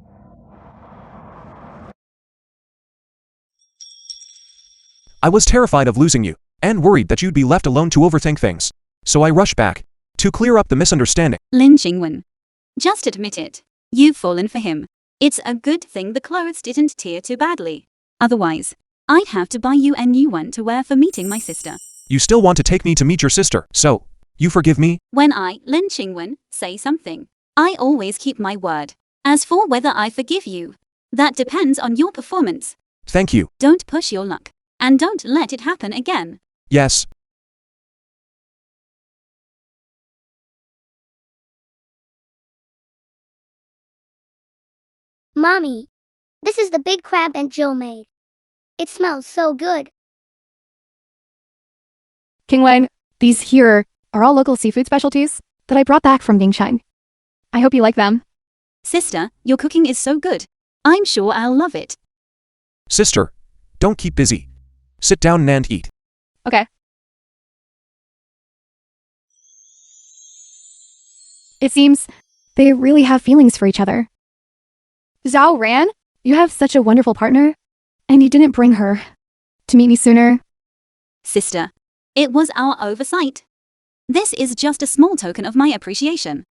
Speaker 1: I was terrified of losing you, and worried that you'd be left alone to overthink things. So I rushed back to clear up the misunderstanding.
Speaker 2: Lin Qingwen. Just admit it. You've fallen for him. It's a good thing the clothes didn't tear too badly. Otherwise, I'd have to buy you a new one to wear for meeting my sister.
Speaker 1: You still want to take me to meet your sister, so you forgive me?
Speaker 2: When I, Lin Qingwen, say something, I always keep my word. As for whether I forgive you, that depends on your performance.
Speaker 1: Thank you.
Speaker 2: Don't push your luck. And don't let it happen again.
Speaker 1: Yes.
Speaker 8: Mommy, this is the big crab Aunt Joe made. It smells so good.
Speaker 4: Qingwen, these here are all local seafood specialties that I brought back from Ningchen. I hope you like them.
Speaker 2: Sister, your cooking is so good. I'm sure I'll love it.
Speaker 1: Sister, don't keep busy. Sit down and eat.
Speaker 4: Okay. It seems they really have feelings for each other. Zhao Ran, you have such a wonderful partner, and you didn't bring her to meet me sooner.
Speaker 2: Sister, it was our oversight. This is just a small token of my appreciation.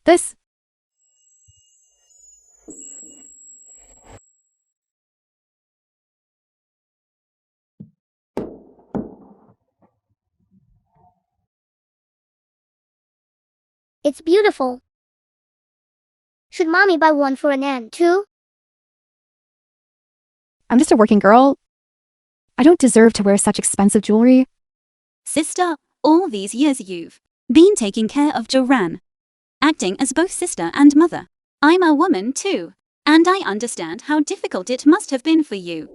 Speaker 4: This...
Speaker 8: It's beautiful. Should Mommy buy one for Anan, too?
Speaker 4: I'm just a working girl. I don't deserve to wear such expensive jewelry.
Speaker 2: Sister, all these years you've been taking care of Joran, acting as both sister and mother. I'm a woman too, and I understand how difficult it must have been for you.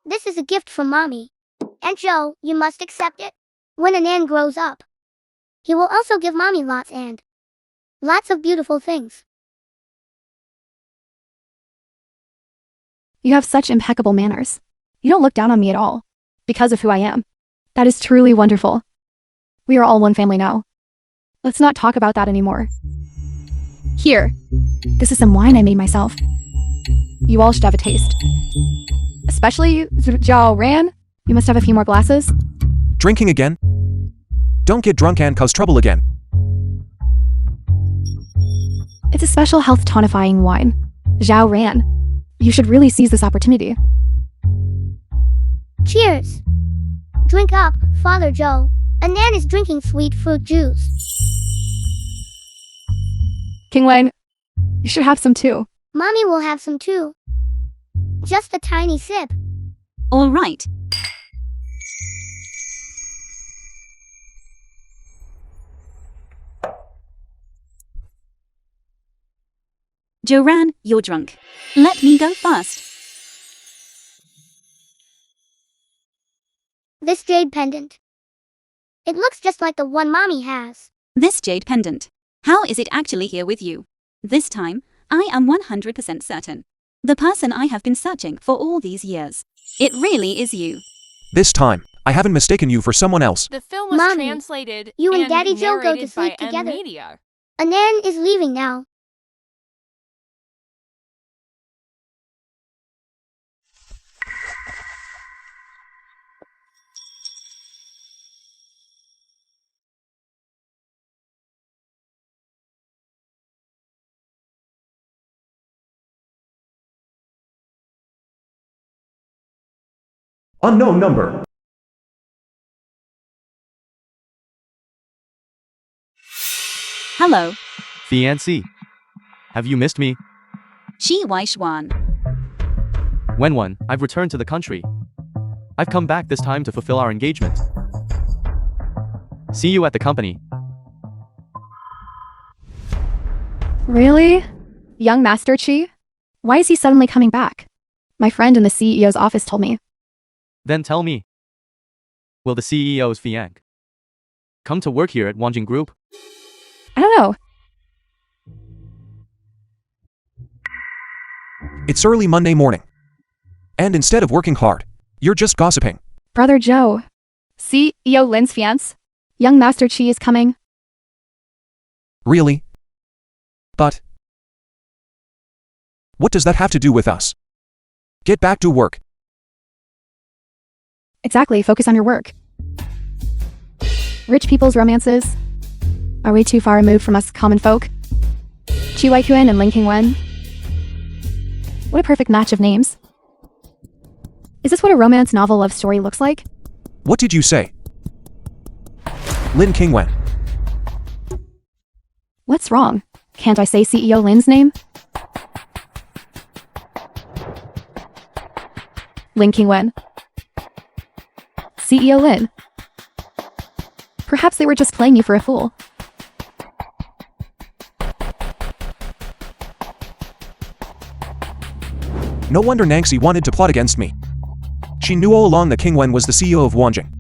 Speaker 8: This is a gift from Mommy. And Joe, you must accept it. When Anan grows up, he will also give Mommy lots of beautiful things.
Speaker 4: You have such impeccable manners. You don't look down on me at all, because of who I am. That is truly wonderful. We are all one family now. Let's not talk about that anymore. Here, this is some wine I made myself. You all should have a taste. Especially Zhao Ran. You must have a few more glasses.
Speaker 1: Drinking again? Don't get drunk and cause trouble again.
Speaker 4: It's a special health tonifying wine. Zhao Ran. You should really seize this opportunity.
Speaker 8: Cheers! Drink up, Father Joe. Anan is drinking sweet fruit juice.
Speaker 4: King Wen, you should have some too.
Speaker 8: Mommy will have some too. Just a tiny sip.
Speaker 2: All right. Joran, you're drunk. Let me go first.
Speaker 8: This jade pendant. It looks just like the one Mommy has.
Speaker 2: This jade pendant. How is it actually here with you? This time, I am 100% certain. The person I have been searching for all these years. It really is you.
Speaker 1: This time, I haven't mistaken you for someone else.
Speaker 6: The film was
Speaker 8: Mommy,
Speaker 6: translated
Speaker 8: you and Daddy Joe go to
Speaker 6: narrated
Speaker 8: sleep
Speaker 6: by
Speaker 8: together.
Speaker 6: Media.
Speaker 8: Anan is leaving now.
Speaker 1: Unknown number.
Speaker 2: Hello.
Speaker 5: Fiancé. Have you missed me?
Speaker 2: Shi Wai Xuan.
Speaker 5: When I've returned to the country. I've come back this time to fulfill our engagement. See you at the company.
Speaker 4: Really? Young Master Chi? Why is he suddenly coming back? My friend in the CEO's office told me.
Speaker 5: Then tell me. Will the CEO's Fiang come to work here at Wanjing Group?
Speaker 4: I don't know.
Speaker 1: It's early Monday morning. And instead of working hard, you're just gossiping.
Speaker 4: Brother Joe. CEO Lin's fiance. Young Master Chi is coming.
Speaker 1: Really? But what does that have to do with us? Get back to work.
Speaker 4: Exactly, focus on your work. Rich people's romances are way too far removed from us common folk. Chi Wai Kuan and Ling King Wen. What a perfect match of names. Is this what a romance novel love story looks like?
Speaker 1: What did you say? Lin Qingwen.
Speaker 4: What's wrong? Can't I say CEO Lin's name? Ling King Wen. CEO Lin. Perhaps they were just playing you for a fool.
Speaker 1: No wonder Nangxi wanted to plot against me. She knew all along that Qingwen was the CEO of Wanjing.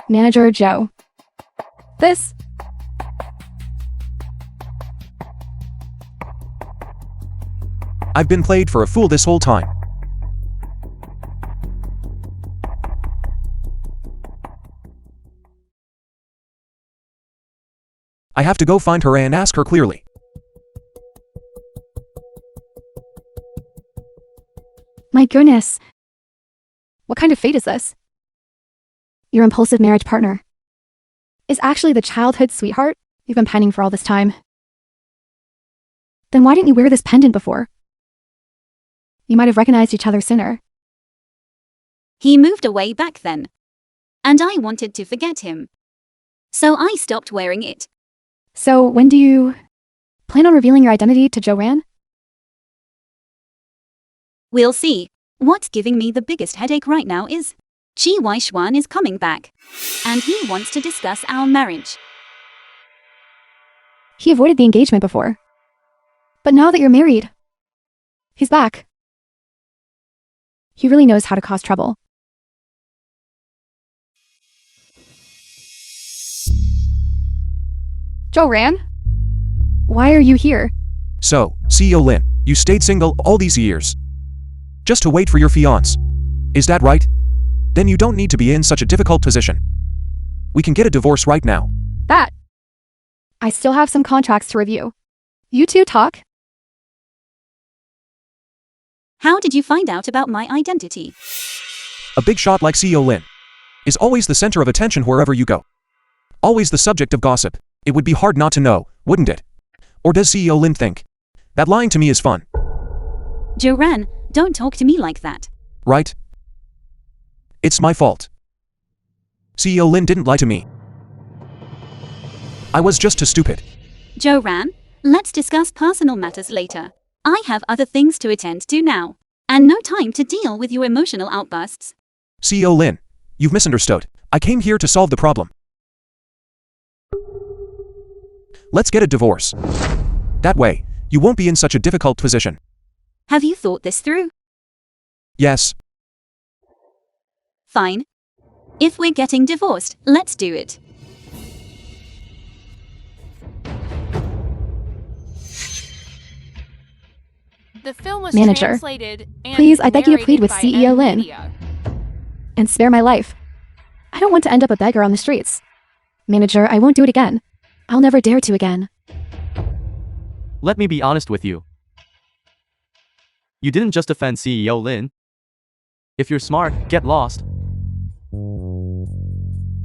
Speaker 4: Manager Joe. This.
Speaker 1: I've been played for a fool this whole time. I have to go find her and ask her clearly.
Speaker 4: My goodness. What kind of fate is this? Your impulsive marriage partner is actually the childhood sweetheart you've been pining for all this time. Then why didn't you wear this pendant before? You might have recognized each other sooner.
Speaker 2: He moved away back then. And I wanted to forget him. So I stopped wearing it.
Speaker 4: So when do you plan on revealing your identity to Joanne?
Speaker 2: We'll see. What's giving me the biggest headache right now is Chi Wai Xuan is coming back. And he wants to discuss our marriage.
Speaker 4: He avoided the engagement before. But now that you're married, he's back. He really knows how to cause trouble. Joanne? Why are you here?
Speaker 1: So, CEO Lin, you stayed single all these years. Just to wait for your fiancé. Is that right? Then you don't need to be in such a difficult position. We can get a divorce right now.
Speaker 4: That. I still have some contracts to review. You two talk?
Speaker 2: How did you find out about my identity?
Speaker 1: A big shot like CEO Lin is always the center of attention wherever you go. Always the subject of gossip. It would be hard not to know, wouldn't it? Or does CEO Lin think that lying to me is fun?
Speaker 2: Joran, don't talk to me like that.
Speaker 1: Right? It's my fault. CEO Lin didn't lie to me. I was just too stupid.
Speaker 2: Jo-ran, let's discuss personal matters later. I have other things to attend to now, and no time to deal with your emotional outbursts.
Speaker 1: CEO Lin, you've misunderstood. I came here to solve the problem. Let's get a divorce. That way, you won't be in such a difficult position.
Speaker 2: Have you thought this through?
Speaker 1: Yes.
Speaker 2: Fine. If we're getting divorced, let's do it.
Speaker 6: The film was
Speaker 4: Manager,
Speaker 6: translated and
Speaker 4: please, I beg you to
Speaker 6: narrated
Speaker 4: plead with
Speaker 6: by
Speaker 4: CEO Lin.
Speaker 6: Media.
Speaker 4: And spare my life. I don't want to end up a beggar on the streets. Manager, I won't do it again. I'll never dare to again.
Speaker 5: Let me be honest with you. You didn't just offend CEO Lin. If you're smart, get lost.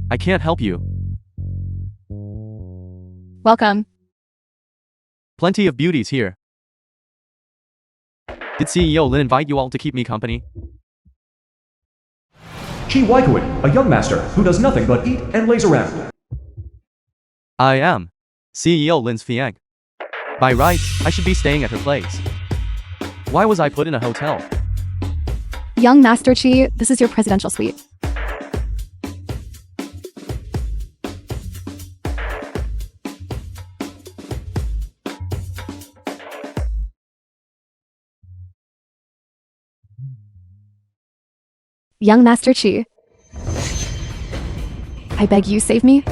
Speaker 5: I can't help you.
Speaker 4: Welcome.
Speaker 5: Plenty of beauties here. Did CEO Lin invite you all to keep me company?
Speaker 1: Chi Waikuin, a young master who does nothing but eat and lays around.
Speaker 5: I am CEO Lin's fiancé. By rights, I should be staying at her place. Why was I put in a hotel?
Speaker 4: Young Master Chi, this is your presidential suite. Young Master Chi, I beg you, save me.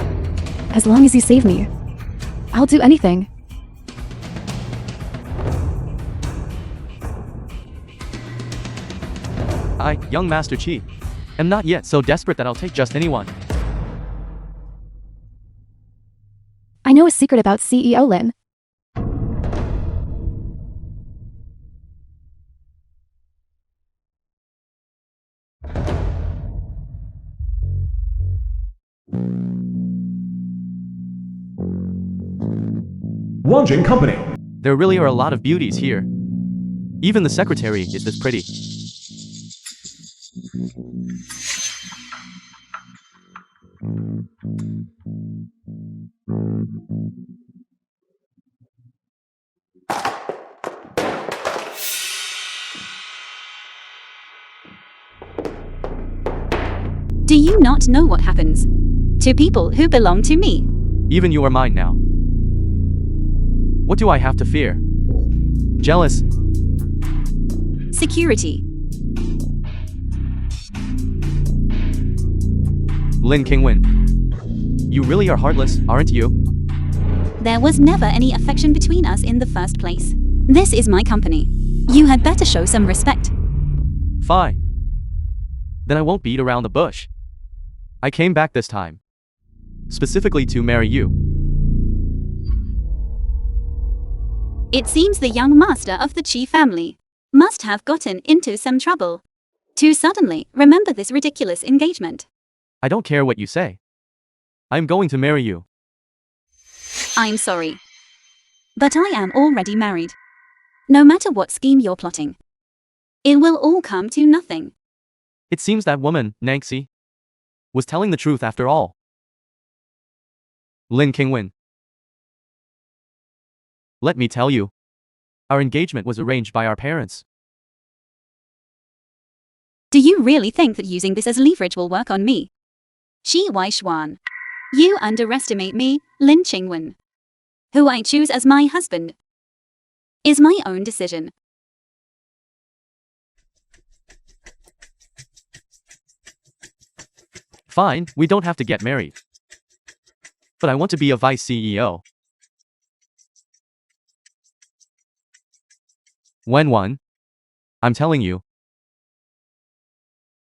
Speaker 4: As long as you save me, I'll do anything.
Speaker 5: I, young Master Chi, am not yet so desperate that I'll take just anyone.
Speaker 4: I know a secret about CEO Lin.
Speaker 1: Wanjing Company.
Speaker 5: There really are a lot of beauties here. Even the secretary is this pretty.
Speaker 2: Do you not know what happens to people who belong to me?
Speaker 5: Even you are mine now. What do I have to fear? Jealous?
Speaker 2: Security.
Speaker 5: Lin Qingwen. You really are heartless, aren't you?
Speaker 2: There was never any affection between us in the first place. This is my company. You had better show some respect.
Speaker 5: Fine. Then I won't beat around the bush. I came back this time. Specifically to marry you.
Speaker 2: It seems the young master of the Chi family must have gotten into some trouble to suddenly remember this ridiculous engagement.
Speaker 5: I don't care what you say. I'm going to marry you.
Speaker 2: I'm sorry, but I am already married. No matter what scheme you're plotting, it will all come to nothing.
Speaker 5: It seems that woman, Nanxi, was telling the truth after all. Lin Qingwen. Let me tell you, our engagement was arranged by our parents.
Speaker 2: Do you really think that using this as leverage will work on me? Shi Waishuan. You underestimate me, Lin Qingwen. Who I choose as my husband is my own decision.
Speaker 5: Fine, we don't have to get married. But I want to be a vice CEO. Wenwan, I'm telling you,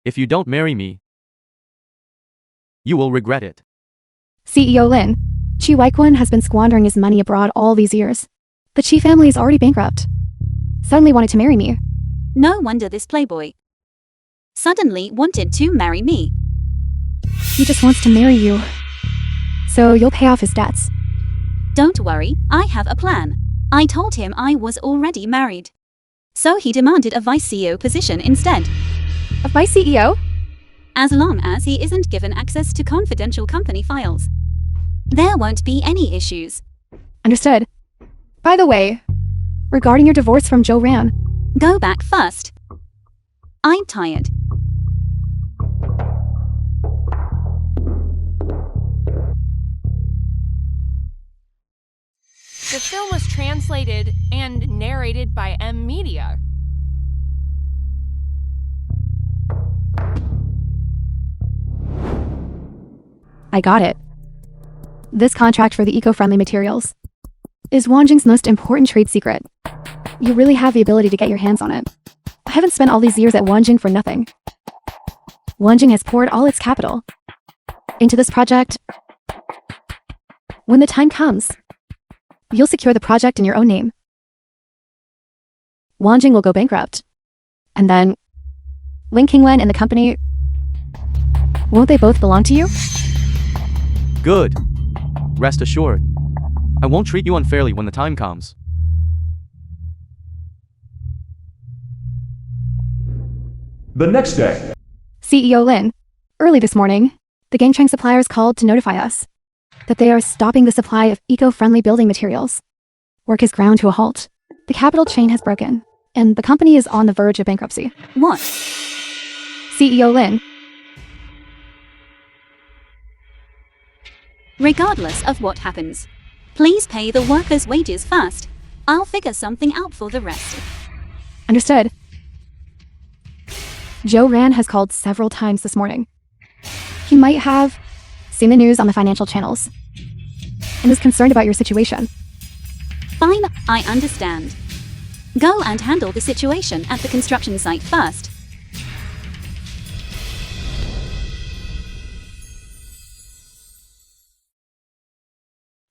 Speaker 5: if you don't marry me, you will regret it.
Speaker 4: CEO Lin, Chi Waikuin has been squandering his money abroad all these years. The Chi family is already bankrupt. Suddenly wanted to marry me.
Speaker 2: No wonder this playboy suddenly wanted to marry me.
Speaker 4: He just wants to marry you. So you'll pay off his debts.
Speaker 2: Don't worry, I have a plan. I told him I was already married. So he demanded a vice CEO position instead.
Speaker 4: A vice CEO?
Speaker 2: as long as he isn't given access to confidential company files. There won't be any issues.
Speaker 4: Understood. By the way, regarding your divorce from Joe Ran,
Speaker 2: Go back first. I'm tired.
Speaker 6: The film was translated and narrated by M Media.
Speaker 4: I got it. This contract for the eco-friendly materials is Wanjing's most important trade secret. You really have the ability to get your hands on it. I haven't spent all these years at Wanjing for nothing. Wanjing has poured all its capital into this project. When the time comes, you'll secure the project in your own name. Wanjing will go bankrupt. And then, Ling Qingwen and the company, won't they both belong to you?
Speaker 5: Good. Rest assured. I won't treat you unfairly when the time comes.
Speaker 1: The next day.
Speaker 4: CEO Lin, early this morning, the Gangchang suppliers called to notify us that they are stopping the supply of eco-friendly building materials. Work is ground to a halt. The capital chain has broken, and the company is on the verge of bankruptcy.
Speaker 2: What?
Speaker 4: CEO Lin,
Speaker 2: Regardless of what happens, please pay the workers' wages first. I'll figure something out for the rest.
Speaker 4: understood. Joe Ran has called several times this morning. He might have seen the news on the financial channels and is concerned about your situation.
Speaker 2: Fine, I understand. Go and handle the situation at the construction site first.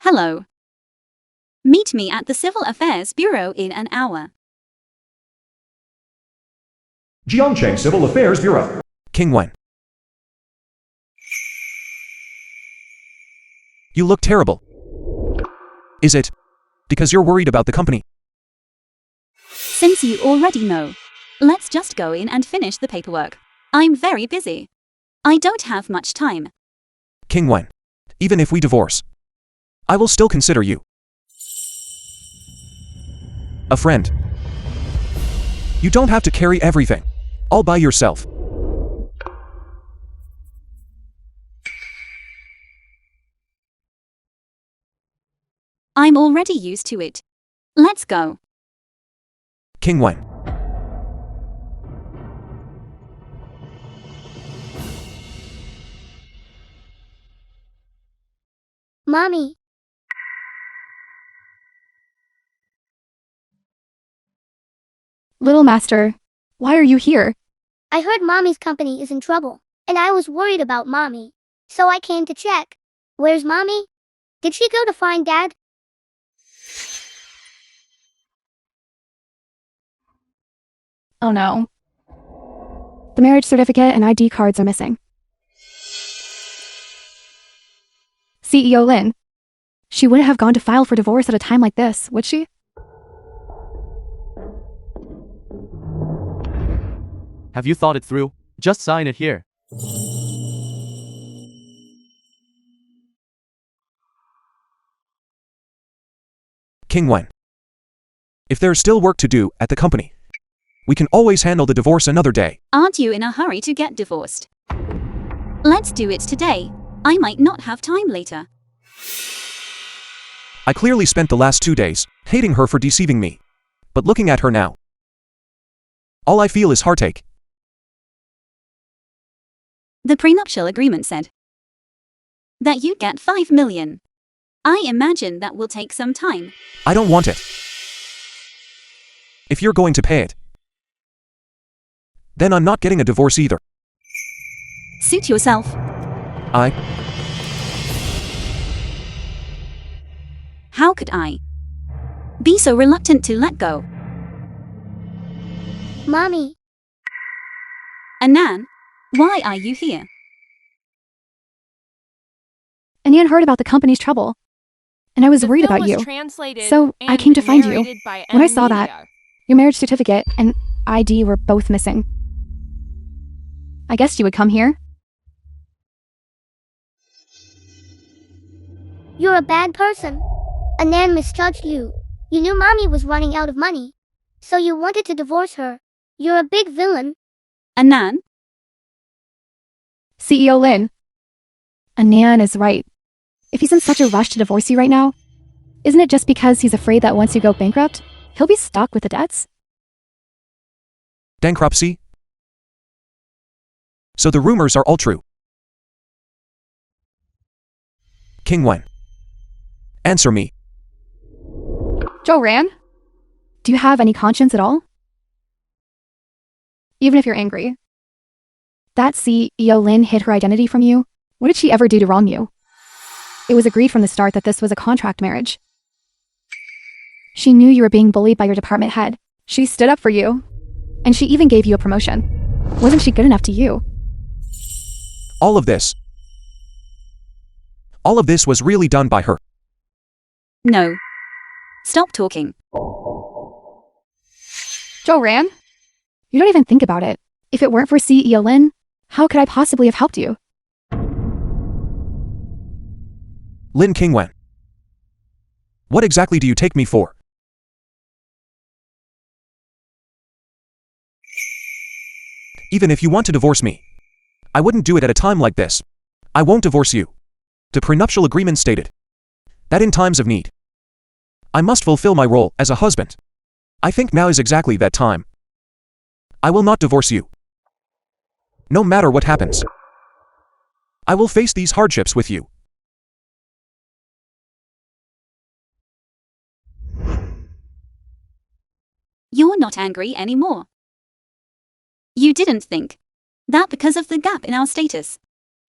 Speaker 2: Hello. Meet me at the Civil Affairs Bureau in an hour.
Speaker 1: Jiangcheng Civil Affairs Bureau. Qingwen. You look terrible. Is it because you're worried about the company?
Speaker 2: Since you already know, let's just go in and finish the paperwork. I'm very busy. I don't have much time.
Speaker 1: Qingwen. Even if we divorce, I will still consider you a friend. You don't have to carry everything all by yourself.
Speaker 2: I'm already used to it. Let's go.
Speaker 1: Qingwen.
Speaker 8: Mommy,
Speaker 4: Little Master, why are you here?
Speaker 8: I heard Mommy's company is in trouble, and I was worried about Mommy. So I came to check. Where's Mommy? Did she go to find Dad?
Speaker 4: Oh no. The marriage certificate and ID cards are missing. CEO Lin, she wouldn't have gone to file for divorce at a time like this, would she?
Speaker 5: Have you thought it through? Just sign it here.
Speaker 1: Qingwen. If there's still work to do at the company, we can always handle the divorce another day.
Speaker 2: Aren't you in a hurry to get divorced? Let's do it today. I might not have time later.
Speaker 1: I clearly spent the last 2 days hating her for deceiving me. But looking at her now, all I feel is heartache.
Speaker 2: The prenuptial agreement said that you'd get 5 million. I imagine that will take some time.
Speaker 1: I don't want it. If you're going to pay it, then I'm not getting a divorce either.
Speaker 2: Suit yourself. How could I be so reluctant to let go?
Speaker 8: Mommy,
Speaker 2: Anan, why are you here?
Speaker 4: Anyan heard about the company's trouble, and I was worried about you. So I came to find you. When I saw that, your marriage certificate and ID were both missing. I guessed you would come here.
Speaker 8: You're a bad person. A Nan misjudged you. You knew mommy was running out of money. So you wanted to divorce her. You're a big villain.
Speaker 2: Anan?
Speaker 4: CEO Lin. Anan is right. If he's in such a rush to divorce you right now, isn't it just because he's afraid that once you go bankrupt, he'll be stuck with the debts?
Speaker 1: Bankruptcy? So the rumors are all true. King Wen. Answer me.
Speaker 4: Ran? Do you have any conscience at all? Even if you're angry. That CEO Lin hid her identity from you. What did she ever do to wrong you? It was agreed from the start that this was a contract marriage. She knew you were being bullied by your department head. She stood up for you. And she even gave you a promotion. Wasn't she good enough to you?
Speaker 1: All of this was really done by her.
Speaker 2: No. Stop talking.
Speaker 4: Ran? You don't even think about it. If it weren't for CEO Lin, how could I possibly have helped you?
Speaker 1: Lin King Wen. What exactly do you take me for? Even if you want to divorce me, I wouldn't do it at a time like this. I won't divorce you. The prenuptial agreement stated that in times of need, I must fulfill my role as a husband. I think now is exactly that time. I will not divorce you. No matter what happens, I will face these hardships with you.
Speaker 2: You're not angry anymore. You didn't think that because of the gap in our status.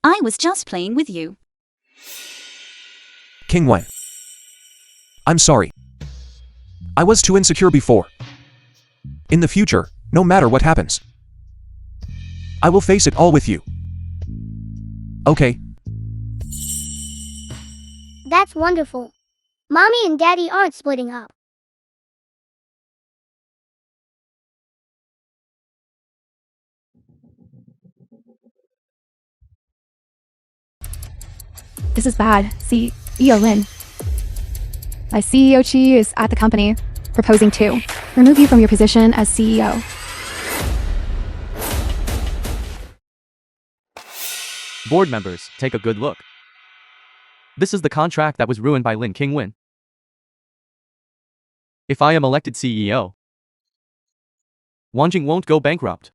Speaker 2: I was just playing with you.
Speaker 1: King Wen. I'm sorry. I was too insecure before. In the future, no matter what happens, I will face it all with you. Okay?
Speaker 8: That's wonderful. Mommy and Daddy aren't splitting up.
Speaker 4: This is bad. CEO Lin. My CEO Chi is at the company, proposing to remove you from your position as CEO.
Speaker 5: Board members, take a good look. This is the contract that was ruined by Lin King Wen. If I am elected CEO, Wanjing won't go bankrupt.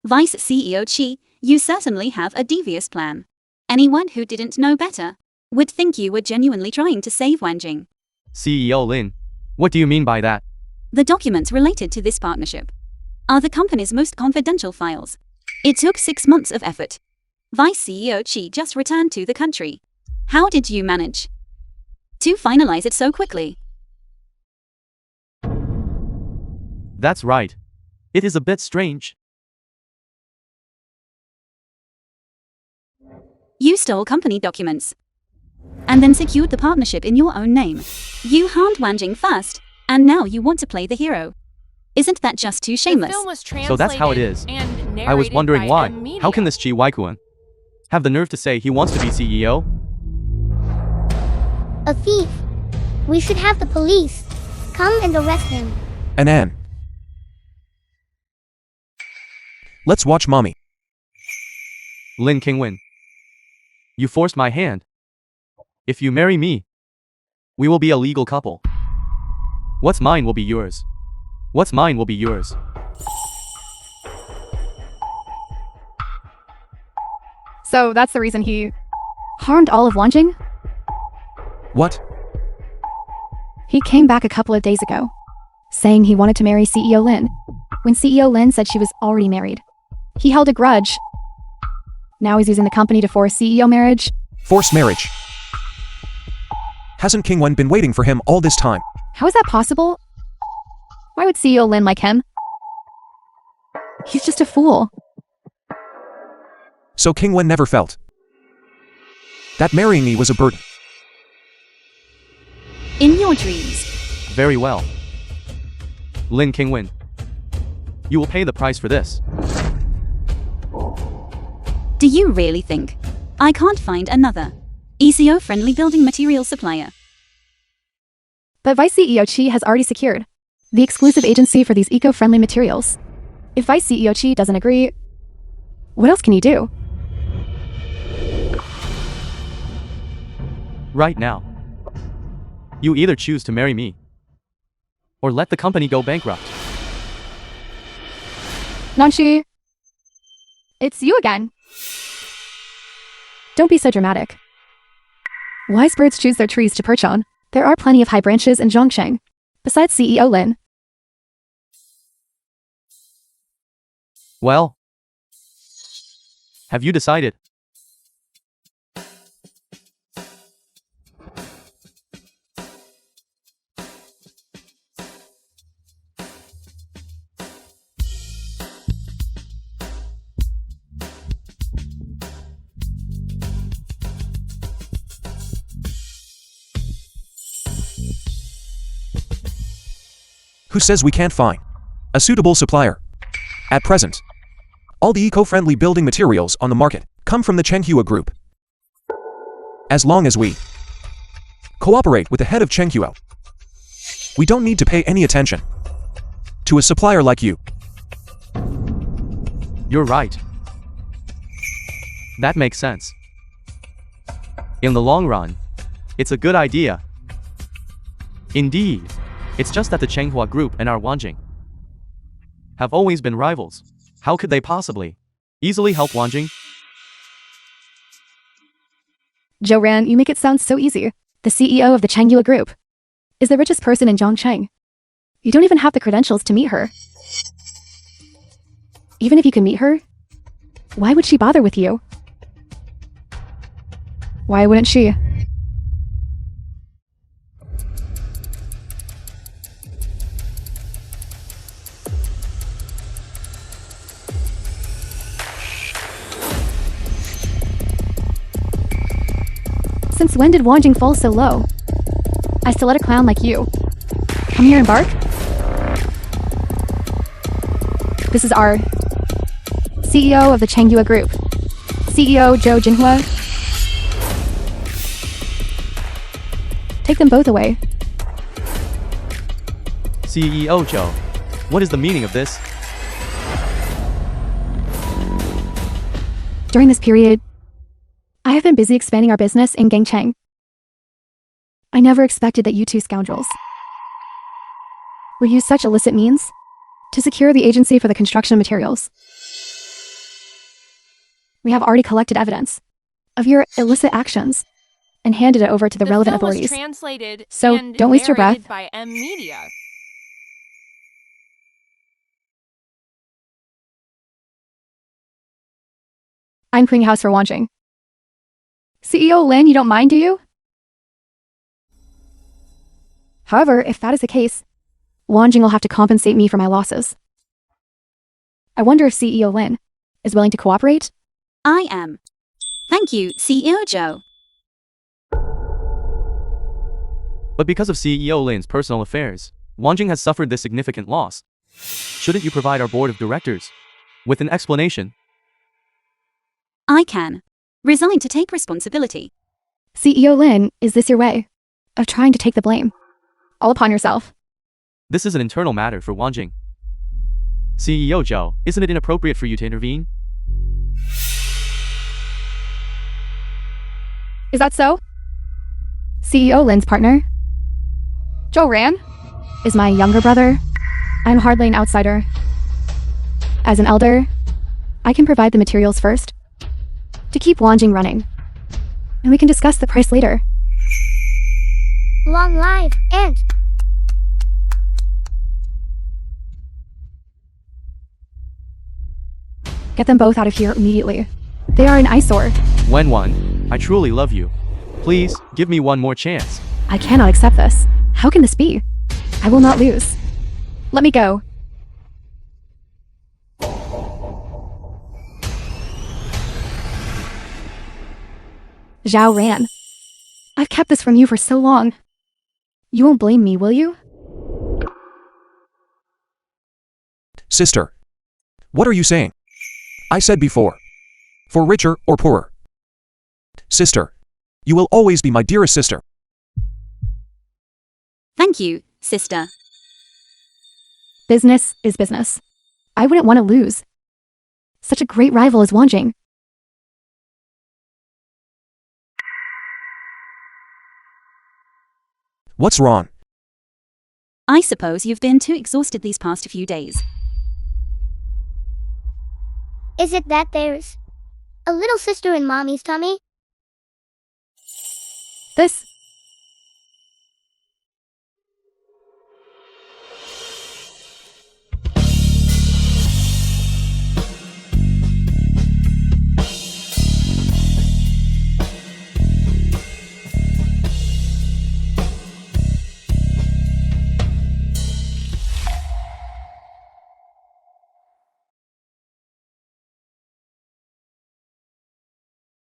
Speaker 2: Vice CEO Chi, you certainly have a devious plan. Anyone who didn't know better would think you were genuinely trying to save Wanjing.
Speaker 5: CEO Lin, what do you mean by that?
Speaker 2: The documents related to this partnership are the company's most confidential files. It took 6 months of effort. Vice CEO Chi just returned to the country. How did you manage to finalize it so quickly?
Speaker 5: That's right. It is a bit strange.
Speaker 2: You stole company documents and then secured the partnership in your own name. You harmed Wanjing first, and now you want to play the hero. Isn't that just too shameless?
Speaker 6: The film was
Speaker 5: So that's how it is.
Speaker 6: translated and
Speaker 5: I was
Speaker 6: narrated
Speaker 5: wondering
Speaker 6: by
Speaker 5: why.
Speaker 6: M.
Speaker 5: How can
Speaker 6: Media.
Speaker 5: this Chi Waikuan have the nerve to say he wants to be CEO?
Speaker 8: A thief. We should have the police come and arrest him.
Speaker 1: Anan. Let's watch Mommy.
Speaker 5: Lin King Wen, you forced my hand. If you marry me, we will be a legal couple. What's mine will be yours. What's mine will be yours.
Speaker 4: So that's the reason he harmed all of Wanjing?
Speaker 1: What?
Speaker 4: He came back a couple of days ago, saying he wanted to marry CEO Lin, when CEO Lin said she was already married. He held a grudge. Now he's using the company to force CEO marriage.
Speaker 1: Forced marriage. Hasn't King Wen been waiting for him all this time?
Speaker 4: How is that possible? Why would CEO Lin like him? He's just a fool.
Speaker 1: So King Wen never felt that marrying me was a burden.
Speaker 2: In your dreams.
Speaker 5: Very well. Lin King Wen, you will pay the price for this.
Speaker 2: Do you really think I can't find another eco-friendly building material supplier.
Speaker 4: But Vice CEO Chi has already secured the exclusive agency for these eco-friendly materials. If Vice CEO Chi doesn't agree, what else can you do?
Speaker 5: Right now. You either choose to marry me or let the company go bankrupt.
Speaker 4: Nanshi, it's you again. Don't be so dramatic. Wise birds choose their trees to perch on. There are plenty of high branches in Zhongsheng, besides CEO Lin.
Speaker 5: Well, have you decided?
Speaker 1: Who says we can't find a suitable supplier? At present, all the eco-friendly building materials on the market come from the Chenghua Group. As long as we cooperate with the head of Chenghua, we don't need to pay any attention to a supplier like you.
Speaker 5: You're right. That makes sense. In the long run, it's a good idea. Indeed, it's just that the Chenghua Group and our Wanjing have always been rivals. How could they possibly easily help Wanjing?
Speaker 4: Zhou Ran, you make it sound so easy. The CEO of the Chenghua Group is the richest person in Zhongsheng. You don't even have the credentials to meet her. Even if you can meet her, why would she bother with you? Why wouldn't she? Since when did Wanjing fall so low? I still let a clown like you come here and bark? This is our CEO of the Chenghua Group, CEO Zhou Jinhua. Take them both away.
Speaker 5: CEO Joe, what is the meaning of this?
Speaker 4: During this period, I have been busy expanding our business in Gangcheng. I never expected that you two scoundrels would use such illicit means to secure the agency for the construction materials. We have already collected evidence of your illicit actions and handed it over to the relevant
Speaker 6: film was
Speaker 4: authorities.
Speaker 6: Translated
Speaker 4: So,
Speaker 6: and
Speaker 4: don't waste your
Speaker 6: narrated
Speaker 4: breath.
Speaker 6: by M Media.
Speaker 4: I'm cleaning house for Wanjing. CEO Lin, you don't mind, do you? However, if that is the case, Wanjing will have to compensate me for my losses. I wonder if CEO Lin is willing to cooperate?
Speaker 2: I am. Thank you, CEO Zhou.
Speaker 5: But because of CEO Lin's personal affairs, Wanjing has suffered this significant loss. Shouldn't you provide our board of directors with an explanation?
Speaker 2: I can. Resign to take responsibility.
Speaker 4: CEO Lin, is this your way of trying to take the blame all upon yourself?
Speaker 5: This is an internal matter for Wanjing. CEO Zhou, isn't it inappropriate for you to intervene?
Speaker 4: Is that so? CEO Lin's partner, Zhou Ran, is my younger brother. I'm hardly an outsider. As an elder, I can provide the materials first to keep Wanjing running, and we can discuss the price later.
Speaker 8: Long live, and
Speaker 4: Get them both out of here immediately. They are an eyesore.
Speaker 5: Wenwan, I truly love you. Please, give me one more chance.
Speaker 4: I cannot accept this. How can this be? I will not lose. Let me go. Zhao Ran. I've kept this from you for so long. You won't blame me, will you?
Speaker 1: Sister, what are you saying? I said before, for richer or poorer. Sister, You will always be my dearest sister.
Speaker 2: Thank you, sister.
Speaker 4: Business is business. I wouldn't want to lose such a great rival as Wanjing.
Speaker 1: What's wrong?
Speaker 2: I suppose you've been too exhausted these past few days.
Speaker 8: Is it that there's a little sister in mommy's tummy?
Speaker 4: This